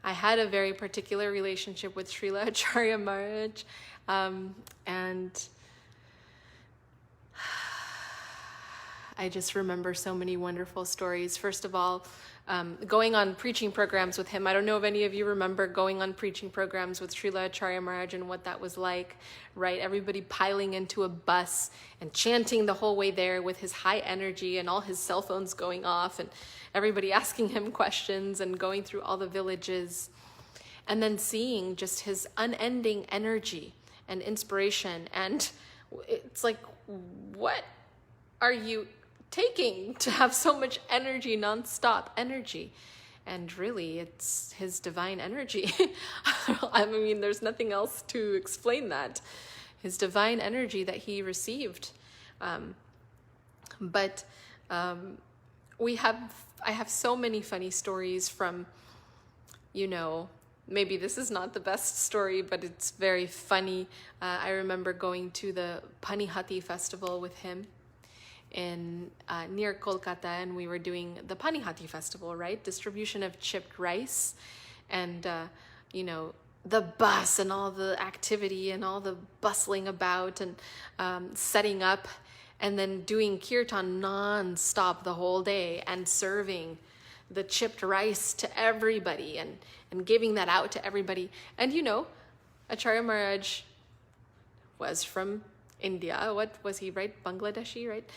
I had a very particular relationship with Srila Acharya Maharaj, and I just remember so many wonderful stories. First of all, going on preaching programs with him. I don't know if any of you remember going on preaching programs with Srila Acharya Maharaj and what that was like, right? Everybody piling into a bus and chanting the whole way there with his high energy and all his cell phones going off and everybody asking him questions and going through all the villages. And then seeing just his unending energy and inspiration. And it's like, what are you taking to have so much energy, non-stop energy? And really, it's his divine energy. I mean, there's nothing else to explain that. His divine energy that he received. I have so many funny stories from, maybe this is not the best story, but it's very funny. I remember going to the Panihati festival with him in near Kolkata, and we were doing the Panihati festival, right? Distribution of chipped rice, and the bus and all the activity and all the bustling about and setting up, and then doing kirtan non-stop the whole day and serving the chipped rice to everybody and giving that out to everybody. And Acharya Maharaj was from India. What was he, right? Bangladeshi, right?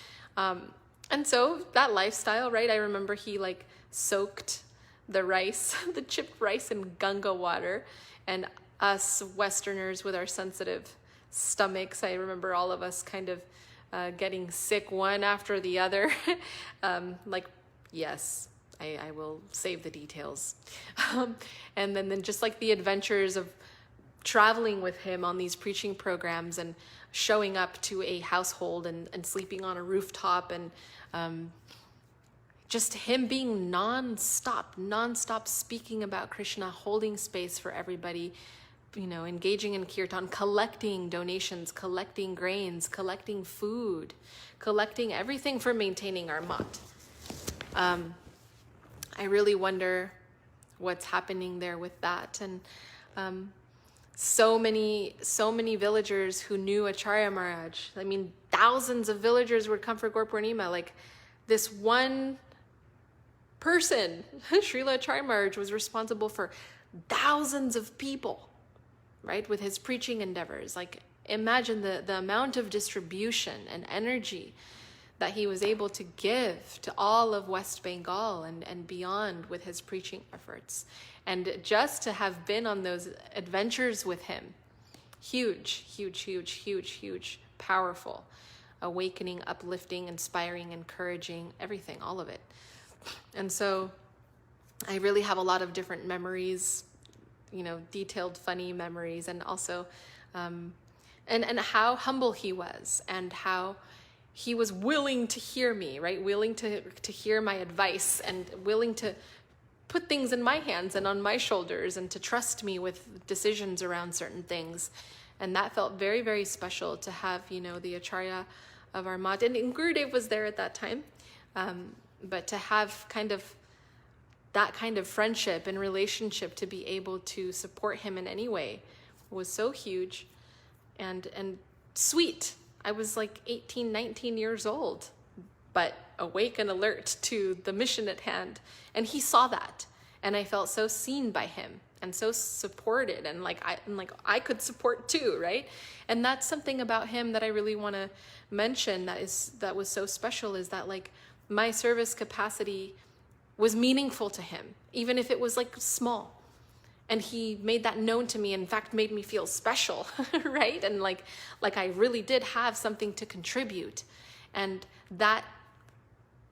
And so that lifestyle, right? I remember he soaked the rice, the chipped rice in Ganga water, and us Westerners with our sensitive stomachs, I remember all of us kind of getting sick one after the other. Yes, I will save the details. And then just the adventures of traveling with him on these preaching programs and showing up to a household and sleeping on a rooftop, and just him being non-stop speaking about Krishna, holding space for everybody, engaging in kirtan, collecting donations, collecting grains, collecting food, collecting everything for maintaining our mat. I really wonder what's happening there with that. And so many villagers who knew Acharya Maharaj. I mean, thousands of villagers would come for Gaur Purnima. This one person, Srila Acharya Maharaj, was responsible for thousands of people, right, with his preaching endeavors. Imagine the amount of distribution and energy that he was able to give to all of West Bengal and beyond with his preaching efforts. And just to have been on those adventures with him, huge, powerful, awakening, uplifting, inspiring, encouraging, everything, all of it. And so I really have a lot of different memories, detailed, funny memories, and also, and how humble he was, and how he was willing to hear me, right? Willing to hear my advice and willing to put things in my hands and on my shoulders and to trust me with decisions around certain things. And that felt very, very special to have, you know, the Acharya of our mat. And Gurudev was there at that time. But to have kind of that kind of friendship and relationship to be able to support him in any way was so huge and sweet. I was like 18, 19 years old, but awake and alert to the mission at hand. And he saw that. And I felt so seen by him and so supported, and I could support too, right? And that's something about him that I really want to mention that was so special, is that like my service capacity was meaningful to him, even if it was like small. And he made that known to me, in fact, made me feel special, right? And like I really did have something to contribute. And that,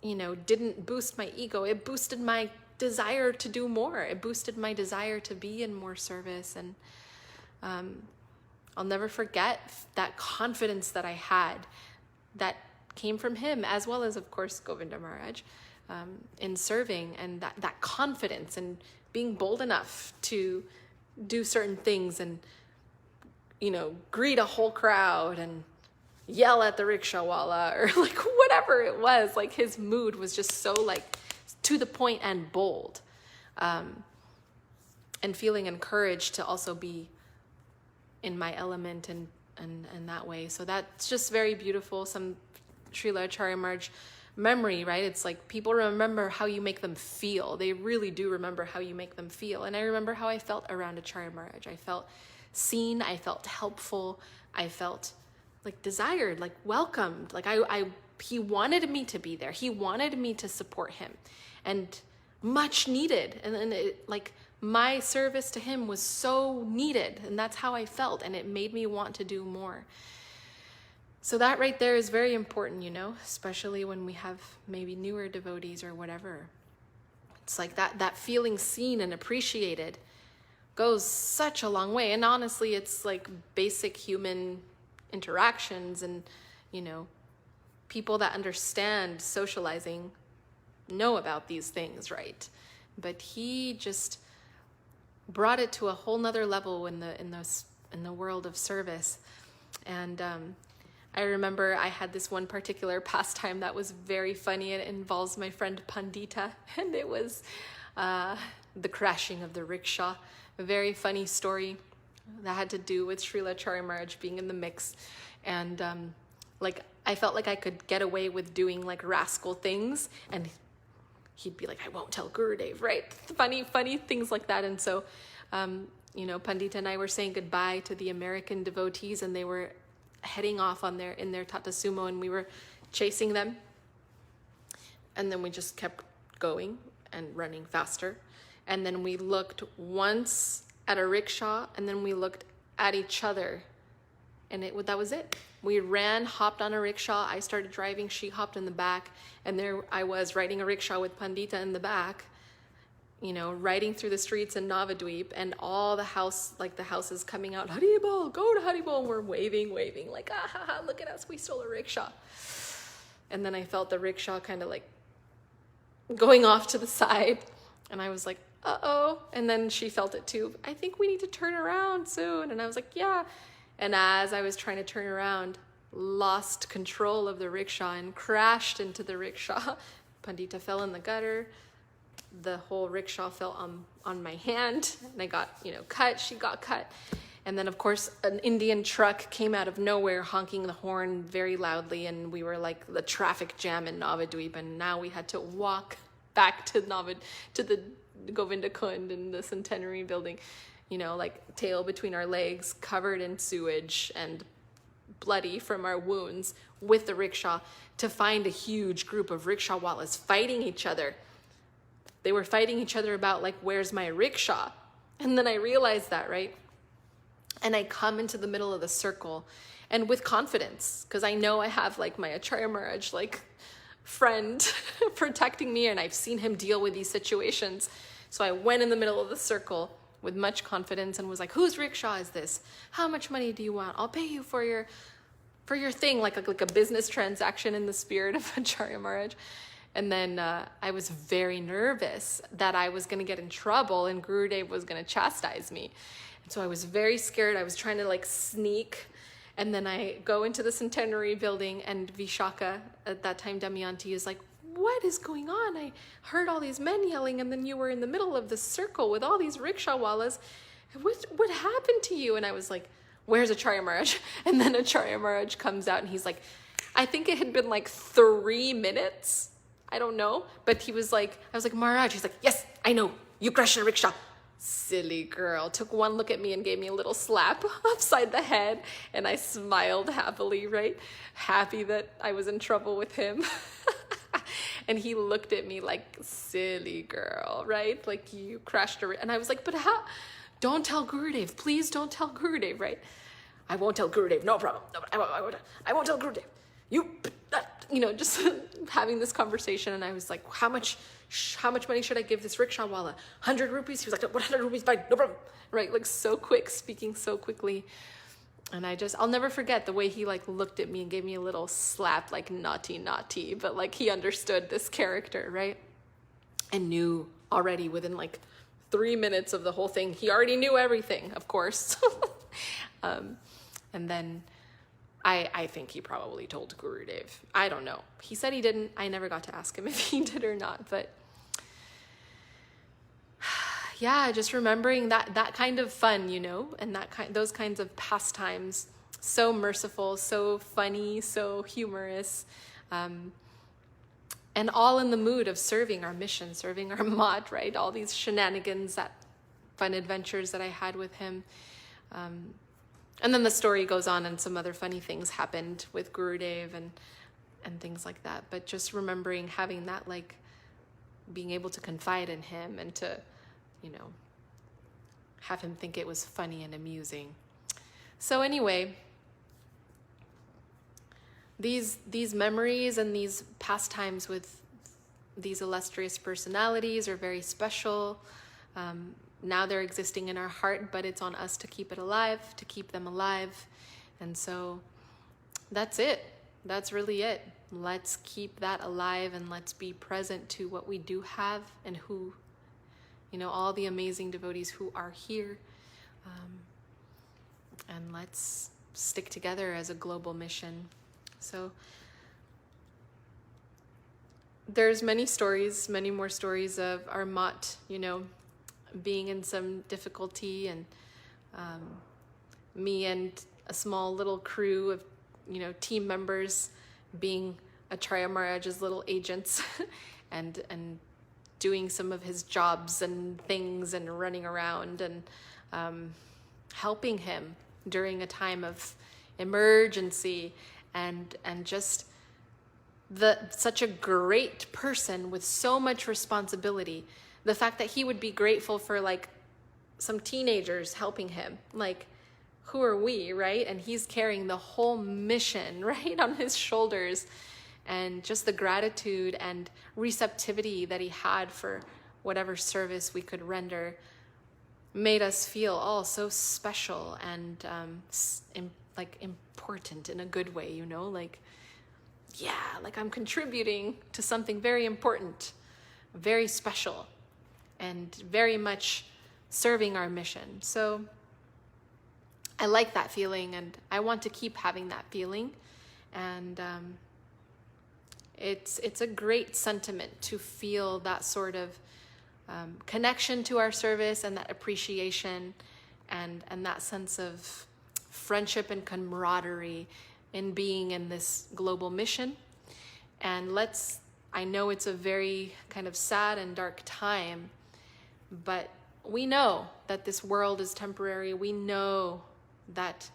you know, didn't boost my ego. It boosted my desire to do more. It boosted my desire to be in more service. And I'll never forget that confidence that I had that came from him, as well as, of course, Govinda Maharaj, in serving, and that confidence and being bold enough to do certain things and, you know, greet a whole crowd and yell at the rickshawala or like whatever it was. Like his mood was just so like to the point and bold, and feeling encouraged to also be in my element and that way. So that's just very beautiful. Some Srila Acharya Maharaj memory, right? It's like people remember how you make them feel. They really do remember how you make them feel. And I remember how I felt around Acharya Maharaj. I felt seen, I felt helpful, I felt like desired, like welcomed. Like he wanted me to be there. He wanted me to support him, and much needed. And it, like my service to him was so needed, and that's how I felt, and it made me want to do more. So that right there is very important, you know, especially when we have maybe newer devotees or whatever. It's like that feeling seen and appreciated goes such a long way. And honestly, it's like basic human interactions, and, you know, people that understand socializing know about these things, right? But he just brought it to a whole nother level in the world of service. And I remember I had this one particular pastime that was very funny. It involves my friend Pandita, and it was the crashing of the rickshaw. A very funny story that had to do with Srila Acharya Maharaj being in the mix. And like I felt like I could get away with doing like rascal things, and he'd be like, I won't tell Gurudev, right? Funny things like that. And so, you know, Pandita and I were saying goodbye to the American devotees, and they were heading off in their Tata Sumo, and we were chasing them. And then we just kept going and running faster. And then we looked once at a rickshaw, and then we looked at each other, and that was it. We ran, hopped on a rickshaw. I started driving, she hopped in the back, and there I was riding a rickshaw with Pandita in the back, you know, riding through the streets in Navadweep, and all the houses coming out, Haribol, go to Haribol, and we're waving, like, ah, ha, ha, look at us, we stole a rickshaw. And then I felt the rickshaw kind of like going off to the side, and I was like, uh-oh. And then she felt it too. I think we need to turn around soon. And I was like, yeah. And as I was trying to turn around, lost control of the rickshaw and crashed into the rickshaw. Pandita fell in the gutter. The whole rickshaw fell on my hand, and I got, you know, cut. She got cut. And then, of course, an Indian truck came out of nowhere honking the horn very loudly, and we were like the traffic jam in Navadweep, and now we had to walk back to the Govinda Kund in the Centenary building, you know, like tail between our legs, covered in sewage and bloody from our wounds, with the rickshaw, to find a huge group of rickshawwalas fighting each other. They were fighting each other about, like, where's my rickshaw? And then I realized that, right? And I come into the middle of the circle, and with confidence, because I know I have, like, my Acharya Maharaj, like, friend protecting me, and I've seen him deal with these situations. So I went in the middle of the circle with much confidence and was like, whose rickshaw is this? How much money do you want? I'll pay you for your for your thing, like a business transaction in the spirit of Acharya Maharaj. And then I was very nervous that I was going to get in trouble and Gurudev was going to chastise me. And so I was very scared. I was trying to like sneak. And then I go into the Centenary building and Vishaka, at that time Damayanti, is like, what is going on? I heard all these men yelling and then you were in the middle of the circle with all these rickshawallas. What happened to you? And I was like, where's Acharya Maharaj? And then Acharya Maharaj comes out and he's like, I think it had been like 3 minutes. I don't know. But he was like, I was like, Maharaj. He's like, yes, I know. You crashed a rickshaw. Silly girl. Took one look at me and gave me a little slap upside the head. And I smiled happily, right? Happy that I was in trouble with him. And he looked at me like, silly girl, right? Like you crashed a... And I was like, but how? Don't tell Gurudev. Please don't tell Gurudev, right? I won't tell Gurudev. No problem. No, I won't tell Gurudev. Just having this conversation. And I was like, how much money should I give this rickshawala? 100 rupees? He was like, 100 rupees, fine, no problem. Right? Like so quick, speaking so quickly. And I'll never forget the way he like looked at me and gave me a little slap, like naughty, but like he understood this character, right? And knew already within like 3 minutes of the whole thing, he already knew everything, of course. And then I think he probably told Gurudev. I don't know. He said he didn't. I never got to ask him if he did or not, but yeah, just remembering that kind of fun, and those kinds of pastimes, so merciful, so funny, so humorous, and all in the mood of serving our mission, serving our mat, right? All these shenanigans, that fun adventures that I had with him. And then the story goes on and some other funny things happened with Gurudev and things like that. But just remembering having that, like, being able to confide in him and to, have him think it was funny and amusing. So anyway, these memories and these pastimes with these illustrious personalities are very special. Now they're existing in our heart, but it's on us to keep it alive, to keep them alive. And so that's it. That's really it. Let's keep that alive and let's be present to what we do have and who, all the amazing devotees who are here. And let's stick together as a global mission. So there's many more stories of our mat, being in some difficulty, and me and a small little crew of, team members being Acharya Maharaj's little agents and doing some of his jobs and things and running around and helping him during a time of emergency and just such a great person with so much responsibility. The fact that he would be grateful for like some teenagers helping him, like, who are we, right? And he's carrying the whole mission right on his shoulders, and just the gratitude and receptivity that he had for whatever service we could render made us feel all so special and like important in a good way, like, yeah, like I'm contributing to something very important, very special, and very much serving our mission. So I like that feeling, and I want to keep having that feeling. And it's a great sentiment to feel that sort of connection to our service and that appreciation and that sense of friendship and camaraderie in being in this global mission. And I know it's a very kind of sad and dark time, but we know that this world is temporary. We know that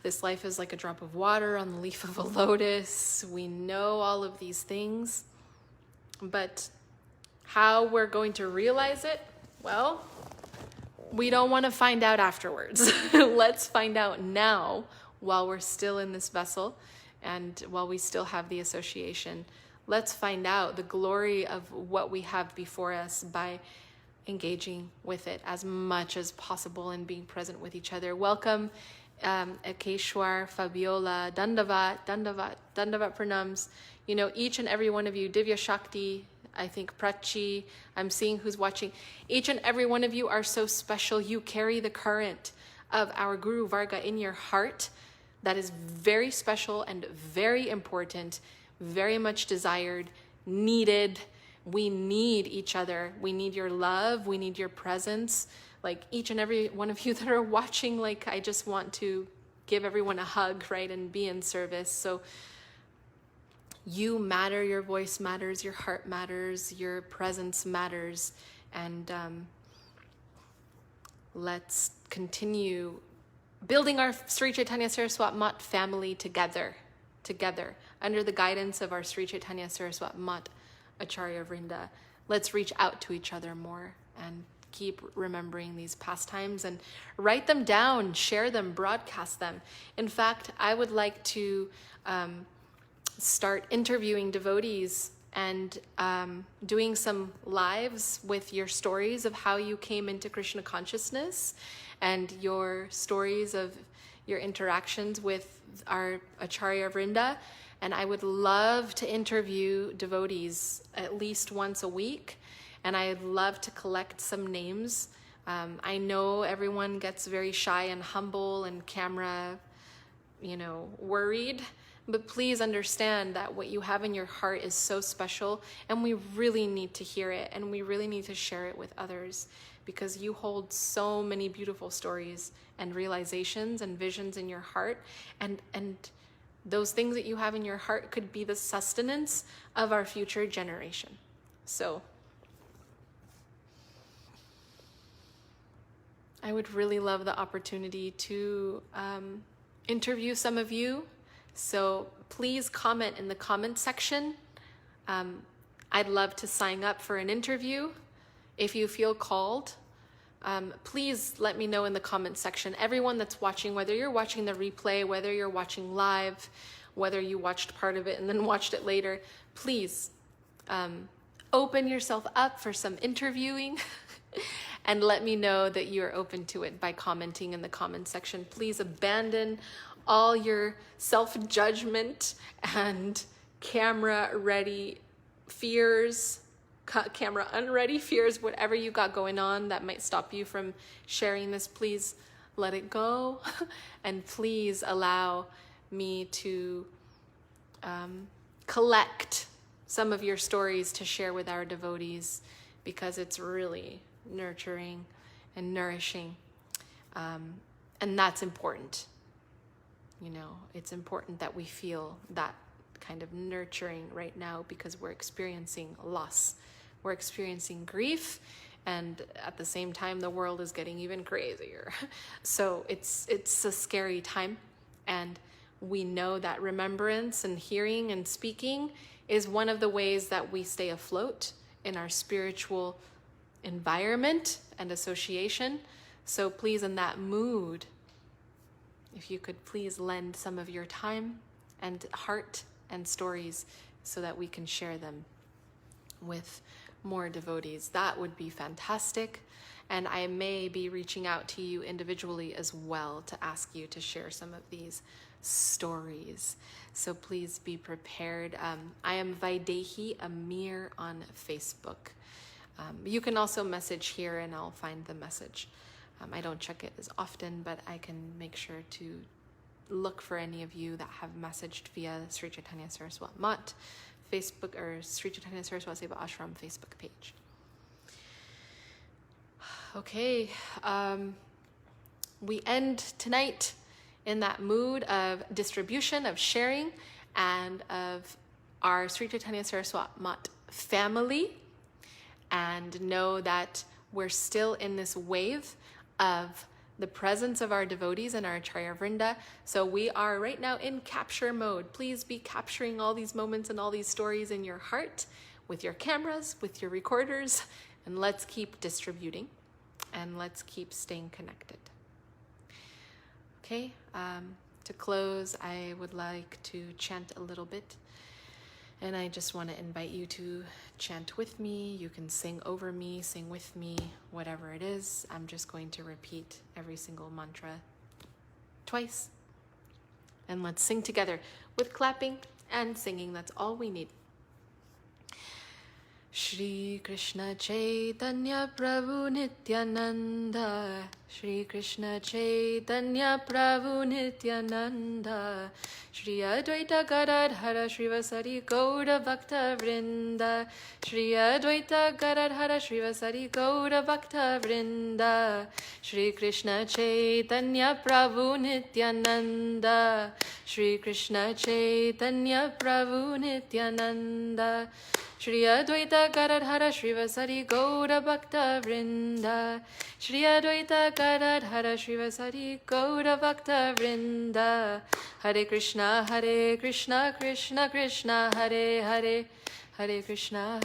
this life is like a drop of water on the leaf of a lotus. We know all of these things, but how we're going to realize it, well, we don't want to find out afterwards. Let's find out now while we're still in this vessel and while we still have the association. Let's find out the glory of what we have before us by engaging with it as much as possible and being present with each other. Welcome Akeshwar, Fabiola, Dandavat pranams. You know, each and every one of you, Divya Shakti, I think Prachi, I'm seeing who's watching. Each and every one of you are so special. You carry the current of our Guru Varga in your heart. That is very special and very important, very much desired, needed. We need each other. We need your love. We need your presence. Like each and every one of you that are watching, like I just want to give everyone a hug, right? And be in service. So you matter, your voice matters, your heart matters, your presence matters. And let's continue building our Sri Chaitanya Saraswat Mat family together, under the guidance of our Sri Chaitanya Saraswat Mat Acharya Vrinda. Let's reach out to each other more and keep remembering these pastimes and write them down, share them, broadcast them. In fact, I would like to start interviewing devotees and doing some lives with your stories of how you came into Krishna consciousness and your stories of your interactions with our Acharya Vrinda. And I would love to interview devotees at least once a week. And I'd love to collect some names. I know everyone gets very shy and humble and camera, worried. But please understand that what you have in your heart is so special, and we really need to hear it, and we really need to share it with others, because you hold so many beautiful stories and realizations and visions in your heart, and those things that you have in your heart could be the sustenance of our future generation. So I would really love the opportunity to interview some of you. So please comment in the comment section. I'd love to sign up for an interview. If you feel called, please let me know in the comment section. Everyone that's watching, whether you're watching the replay, whether you're watching live, whether you watched part of it and then watched it later, please open yourself up for some interviewing and let me know that you're open to it by commenting in the comment section. Please abandon all your self-judgment and camera-ready fears, camera-unready fears, whatever you got going on that might stop you from sharing this. Please let it go, and please allow me to collect some of your stories to share with our devotees, because it's really nurturing and nourishing, and that's important. It's important that we feel that kind of nurturing right now, because we're experiencing loss. We're experiencing grief, and at the same time, the world is getting even crazier. So it's a scary time, and we know that remembrance and hearing and speaking is one of the ways that we stay afloat in our spiritual environment and association. So please, in that mood, if you could please lend some of your time and heart and stories so that we can share them with more devotees, that would be fantastic. And I may be reaching out to you individually as well to ask you to share some of these stories. So please be prepared. I am Vaidehi Amir on Facebook. You can also message here and I'll find the message. I don't check it as often, but I can make sure to look for any of you that have messaged via Sri Chaitanya Saraswat Mat Facebook or Sri Chaitanya Saraswat Seva Ashram Facebook page. Okay, we end tonight in that mood of distribution, of sharing, and of our Sri Chaitanya Saraswat Mat family, and know that we're still in this wave of the presence of our devotees and our Acharya Vrinda. So we are right now in capture mode. Please be capturing all these moments and all these stories in your heart with your cameras, with your recorders, and let's keep distributing and let's keep staying connected. Okay, to close, I would like to chant a little bit. And I just want to invite you to chant with me. You can sing over me, sing with me, whatever it is. I'm just going to repeat every single mantra twice. And let's sing together with clapping and singing. That's all we need. Shri Krishna Chaitanya Prabhu Nityananda, Shri Krishna Chaitanya Prabhu Nityananda, Shri Advaita Gadadhara Srivasari Gaura Bhakta Vrinda, Shri Advaita Gadadhara Srivasari Gaura Bhakta Vrinda, Shri Krishna Chaitanya Prabhu Nityananda, Shri Krishna Chaitanya Prabhu Nityananda, Shri Advaita Gadadhara Srivasari Gaura Bhakta Vrinda, Shri Advaita Gadadhara Srivasari Gaura Bhakta Vrinda, Hare Krishna, Krishna Krishna, Hare Hare, Hare Krishna,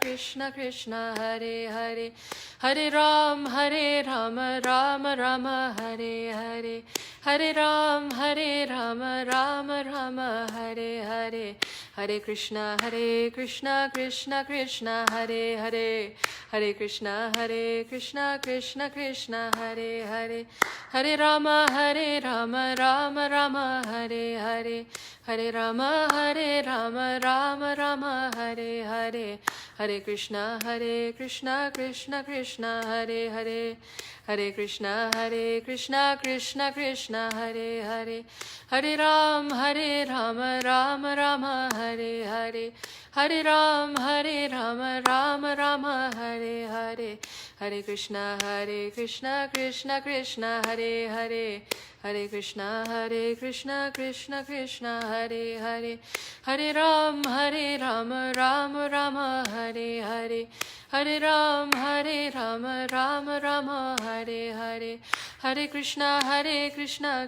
Krishna Krishna, Hare Hare, Hare Ram, Rama Rama, Hare Hare, Hare Ram, Rama, Hare Hare, Hare Krishna, Krishna Krishna, Hare Hare, Hare Krishna, Krishna Krishna, Hare Hare, Hare Rama, Rama Rama, Hare Hare, Hare Rama, Rama Rama, Hare Hare, Hare Krishna, Krishna Krishna, Hare Hare, Hare Krishna, Krishna Krishna, Hare Hare, Hare Ram, Rama Rama, Hare Hare, Hare Ram, Rama Rama, Hare Hare, Hare Krishna, Krishna Krishna, Hare Hare, Hare Krishna, Krishna Krishna, Hare Hare, Hare Ram, Rama Rama, Hare Hare, Hare Ram, Rama Rama, Hare Hare, Hare Krishna,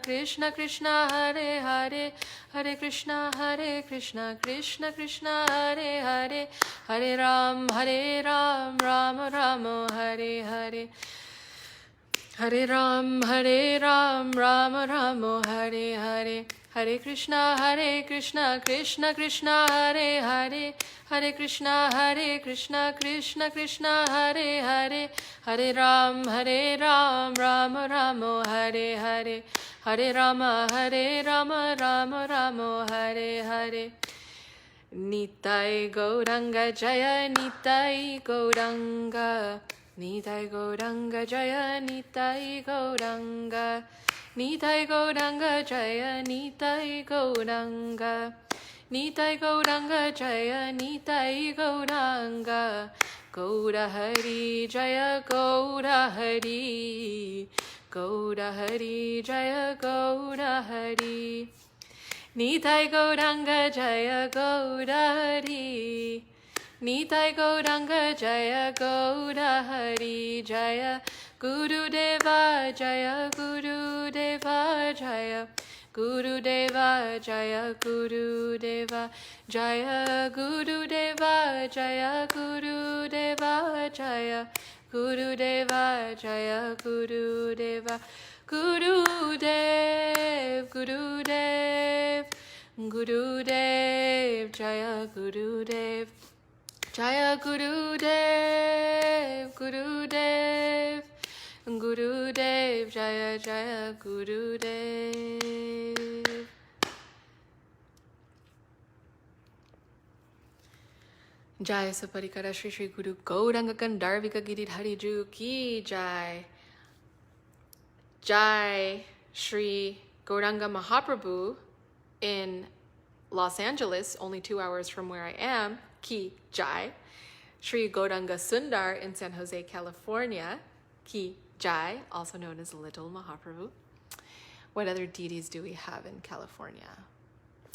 Krishna Krishna, Hare Hare, Hare Krishna, Krishna Krishna, Hare Hare, Hare Ram, Rama Rama, Hare Hare, Hare Ram, Rama Rama, Hare Hare, Hare Krishna, Krishna Krishna, Hare Hare, Hare Krishna, Krishna Krishna, Hare Hare, Hare Ram, Rama Rama, Hare Hare, Hare Rama, Rama Rama, Hare Hare. Nitai Gauranga Jaya, Nitai Gauranga, Nitai Gauranga Jaya, Nitai Gauranga, Nitai Gauranga Jaya, Nitai Gauranga, Nitai Gauranga Jaya, Nitai Gauranga, Gaura Hari Jaya, Gaura Hari, Gaura Hari Jaya, Gaura Hari, Nitai Gauranga Jaya, Gaura Hari, Nitai Gauranga Jaya, Gaura Hari Jaya, Guru Deva Jaya, Guru Deva Jaya, Guru Deva Jaya, Guru Deva Jaya, Guru Deva Jaya, Guru Deva Jaya, Guru Deva Jaya, Guru Deva, Guru Dev, Guru Dev, Guru Dev Jaya, Guru Dev Jaya, Guru Dev, Guru Dev, Guru Dev Jaya, Jaya Guru Dev. Jai Saparikara Shri Shri Guru Gauranga Gandharvika Giridhari Ju Ki Jai. Jai Shri Gauranga Mahaprabhu in Los Angeles, only 2 hours from where I am, Ki Jai. Shri Gauranga Sundar in San Jose, California, Ki Jai, also known as Little Mahaprabhu. What other deities do we have in California?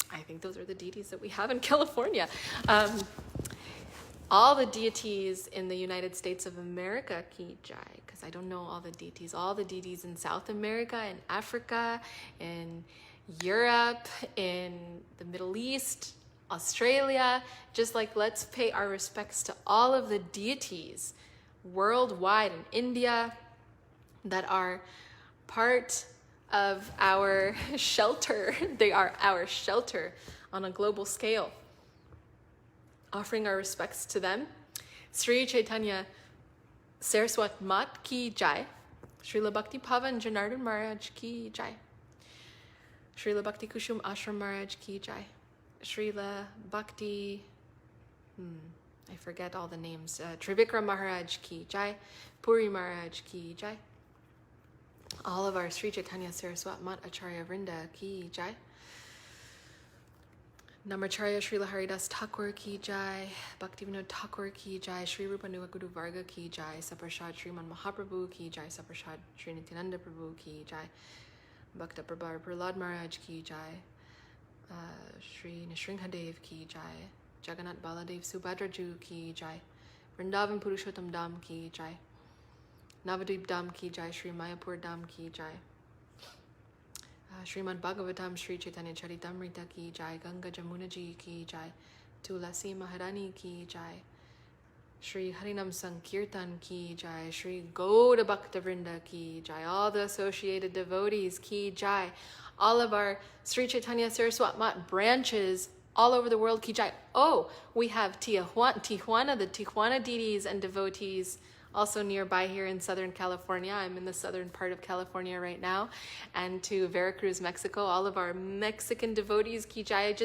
I think those are the deities that we have in California. All the deities in the United States of America, Ki Jai, because I don't know all the deities in South America, in Africa, in Europe, in the Middle East, Australia. Just like, let's pay our respects to all of the deities worldwide, in India, that are part of our shelter. They are our shelter on a global scale. Offering our respects to them. Sri Chaitanya Saraswat Mat Ki Jai. Srila Bhakti Pavan Janardhan Maharaj ki jai. Srila Bhakti Kushum Ashram Maharaj ki jai. Srila Bhakti, I forget all the names. Trivikram Maharaj ki jai. Puri Maharaj ki jai. All of our Sri Chaitanya Saraswat Mat Acharya Vrinda ki jai. Namacharya Srila Haridas Thakur ki jai. Bhaktivinoda Thakur ki jai. Sri Rupanua Guru Varga ki jai. Saprashad Sriman Mahaprabhu ki jai. Saprashad Sri Nityananda Prabhu ki jai. Bhakta Prabhar Prahlad Maharaj ki jai. Sri Nishringhadev ki jai. Jagannath Baladev Subhadraju ki jai. Vrindavan Purushottam Dham ki jai. Navadvip Dham ki jai. Sri Mayapur Dham ki jai. Srimad Bhagavatam Sri Chaitanya Charitamrita ki jai. Ganga Jamuna ji ki jai. Tulasi Maharani ki jai. Sri Harinam Sankirtan ki jai. Sri Gauda Bhakta Vrinda ki jai. All the associated devotees ki jai. All of our Sri Chaitanya Saraswat Mat branches all over the world ki jai. Oh, we have Tijuana, the Tijuana deities and devotees also nearby here in Southern California. I'm in the southern part of California right now. And to Veracruz, Mexico, all of our Mexican devotees, ki jai.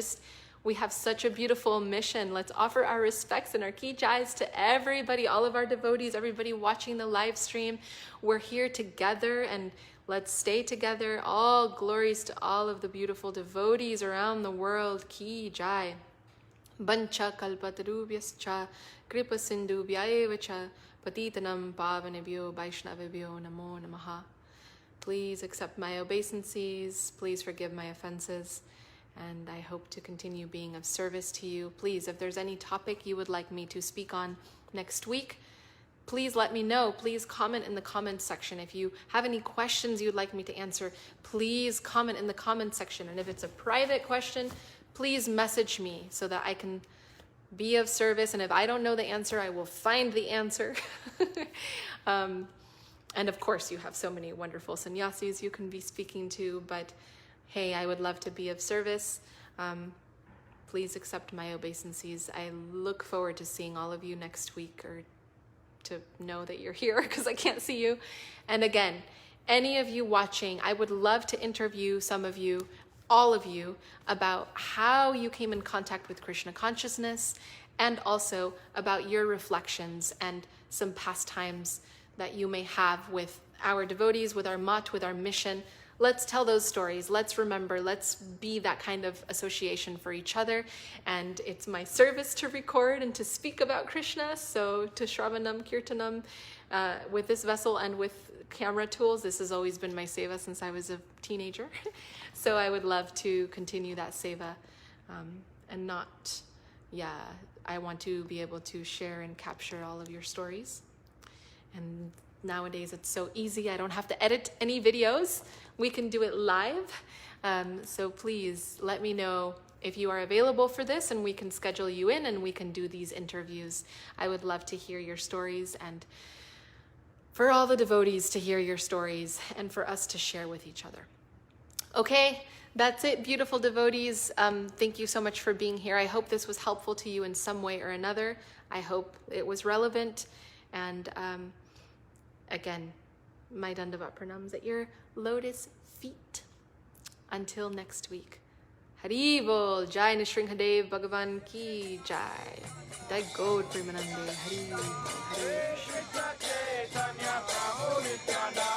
We have such a beautiful mission. Let's offer our respects and our ki jais to everybody, all of our devotees, everybody watching the live stream. We're here together and let's stay together. All glories to all of the beautiful devotees around the world. Ki jai. Bancha kalpatarubhyascha kripa sindhubhyaeva patitanam pavanebhyo vaishnavebhyo namo namaha. Please accept my obeisances. Please forgive my offenses. And I hope to continue being of service to you. Please, if there's any topic you would like me to speak on next week, please let me know. Please comment in the comments section. If you have any questions you'd like me to answer, please comment in the comments section. And if it's a private question, please message me so that I can be of service. And if I don't know the answer, I will find the answer. And of course, you have so many wonderful sannyasis you can be speaking to, but hey, I would love to be of service. Please accept my obeisances. I look forward to seeing all of you next week, or to know that you're here because I can't see you. And again, any of you watching, I would love to interview some of you, all of you, about how you came in contact with Krishna consciousness, and also about your reflections and some pastimes that you may have with our devotees, with our mat, with our mission. Let's tell those stories. Let's remember. Let's be that kind of association for each other. And it's my service to record and to speak about Krishna. So to Shravanam, Kirtanam, with this vessel and with camera tools, this has always been my seva since I was a teenager. So I would love to continue that seva, and not, I want to be able to share and capture all of your stories. And nowadays it's so easy. I don't have to edit any videos. We can do it live. So please let me know if you are available for this, and we can schedule you in and we can do these interviews. I would love to hear your stories, and for all the devotees to hear your stories, and for us to share with each other. Okay, that's it, beautiful devotees. Thank you so much for being here. I hope this was helpful to you in some way or another. I hope it was relevant. And again, my Dandavat Pranams at your lotus feet. Until next week. Hari Bol, Jai Nishringhadev Bhagavan Ki Jai. Jai Gaur Premanande. Hari Bol, Hare Krishna.